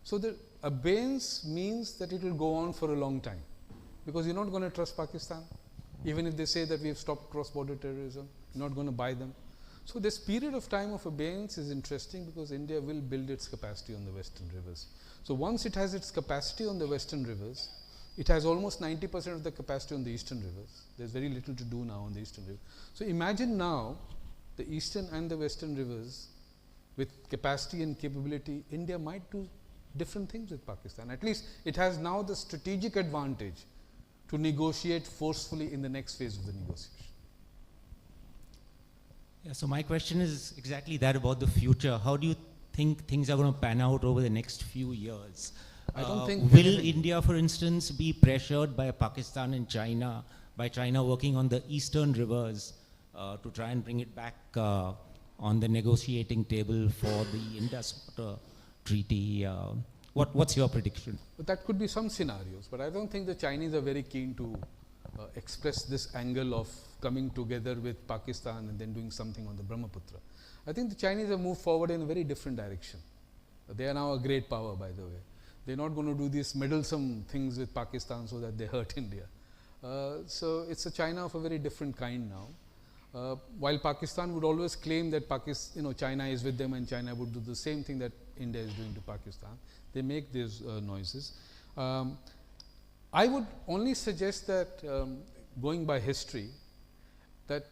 So the abeyance means that it will go on for a long time, because you're not going to trust Pakistan. Even if they say that we have stopped cross-border terrorism, you're not going to buy them. So this period of time of abeyance is interesting, because India will build its capacity on the western rivers. So once it has its capacity on the western rivers, it has almost 90% of the capacity on the eastern rivers. There's very little to do now on the eastern rivers. So imagine now the eastern and the western rivers with capacity and capability. India might do different things with Pakistan. At least it has now the strategic advantage to negotiate forcefully in the next phase of the negotiation. Yeah, so my question is exactly that, about the future. How do you think things are going to pan out over the next few years? I don't think will India, for instance, be pressured by Pakistan and China, by China working on the eastern rivers to try and bring it back on the negotiating table for the Indus treaty? What's your prediction? But that could be some scenarios, but I don't think the Chinese are very keen to express this angle of coming together with Pakistan and then doing something on the Brahmaputra. I think the Chinese have moved forward in a very different direction. They are now a great power, by the way. They're not going to do these meddlesome things with Pakistan so that they hurt India. So it's a China of a very different kind now. While Pakistan would always claim that China is with them and China would do the same thing that India is doing to Pakistan, they make these noises. I would only suggest that, going by history, that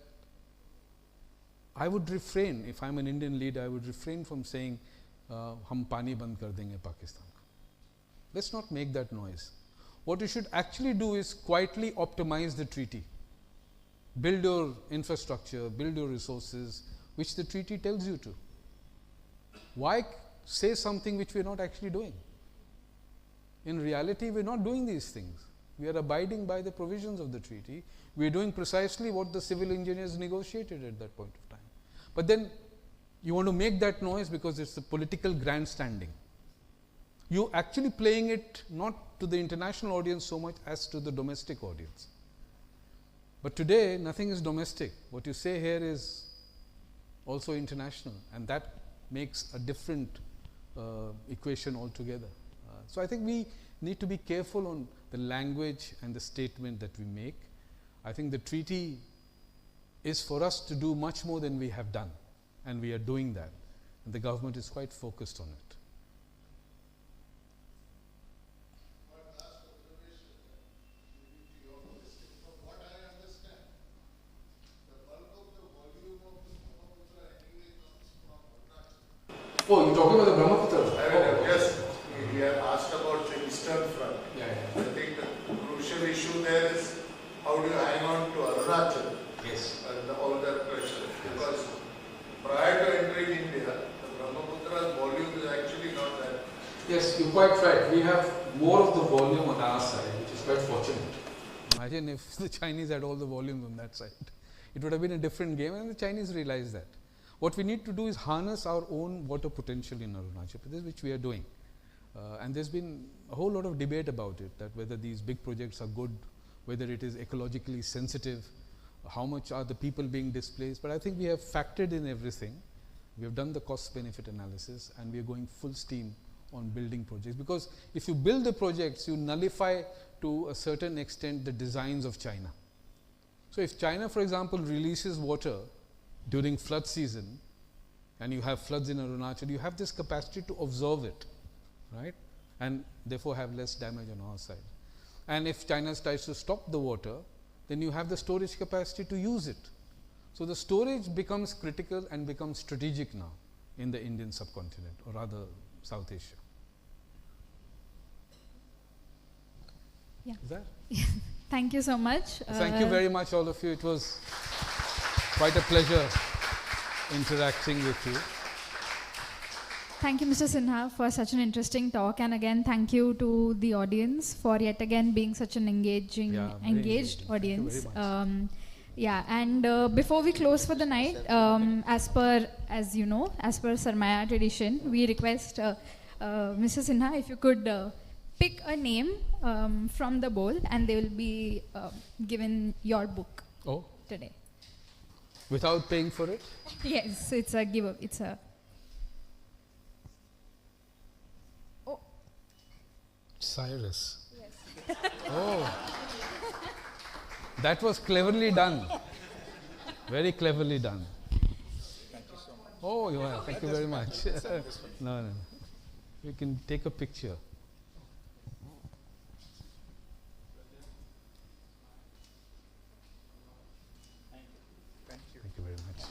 I would refrain, if I'm an Indian leader, I would refrain from saying, hum pani band kar denge Pakistan. Let's not make that noise. What you should actually do is quietly optimize the treaty. Build your infrastructure, build your resources, which the treaty tells you to. Why say something which we are not actually doing? In reality, we are not doing these things. We are abiding by the provisions of the treaty. We are doing precisely what the civil engineers negotiated at that point of time. But then you want to make that noise because it's a political grandstanding. You are actually playing it not to the international audience so much as to the domestic audience. But today, nothing is domestic. What you say here is also international, and that makes a different equation altogether. So I think we need to be careful on the language and the statement that we make. I think the treaty is for us to do much more than we have done, and we are doing that, and the government is quite focused on it. Oh, you're talking about the Brahmaputra? Yes, we have asked about the eastern front. I think the crucial issue there is how do you hang on to Arunachal and all that pressure. Because prior to entering India, the Brahmaputra's volume is actually not that. Yes, you're quite right. We have more of the volume on our side, which is quite fortunate. Imagine if the Chinese had all the volume on that side. It would have been a different game, and the Chinese realized that. What we need to do is harness our own water potential in Arunachal Pradesh, which we are doing. And there's been a whole lot of debate about it, that whether these big projects are good, whether it is ecologically sensitive, how much are the people being displaced, but I think we have factored in everything. We have done the cost benefit analysis, and we are going full steam on building projects, because if you build the projects, you nullify to a certain extent the designs of China. So if China, for example, releases water during flood season, and you have floods in Arunachal, you have this capacity to absorb it, right, and therefore have less damage on our side. And if China tries to stop the water, then you have the storage capacity to use it. So the storage becomes critical and becomes strategic now in the Indian subcontinent, or rather South Asia. Yeah. Is that? Thank you so much. Thank you very much, all of you. It was quite a pleasure interacting with you. Thank you, Mr. Sinha, for such an interesting talk, and again, thank you to the audience for yet again being such an engaged audience. Yeah, and before we close for the night, as per Sarmaya tradition, we request Mr. Sinha, if you could pick a name from the bowl, and they will be given your book today. Without paying for it? Yes, it's a give up. It's a. Cyrus. Yes. Oh, that was cleverly done. Very cleverly done. Thank you so much. Oh, yeah, thank you very much. No. You can take a picture. Thank you very much.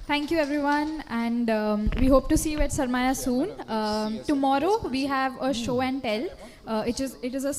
Thank you, everyone, and we hope to see you at Sarmaya soon. Tomorrow we have a show and tell. It is a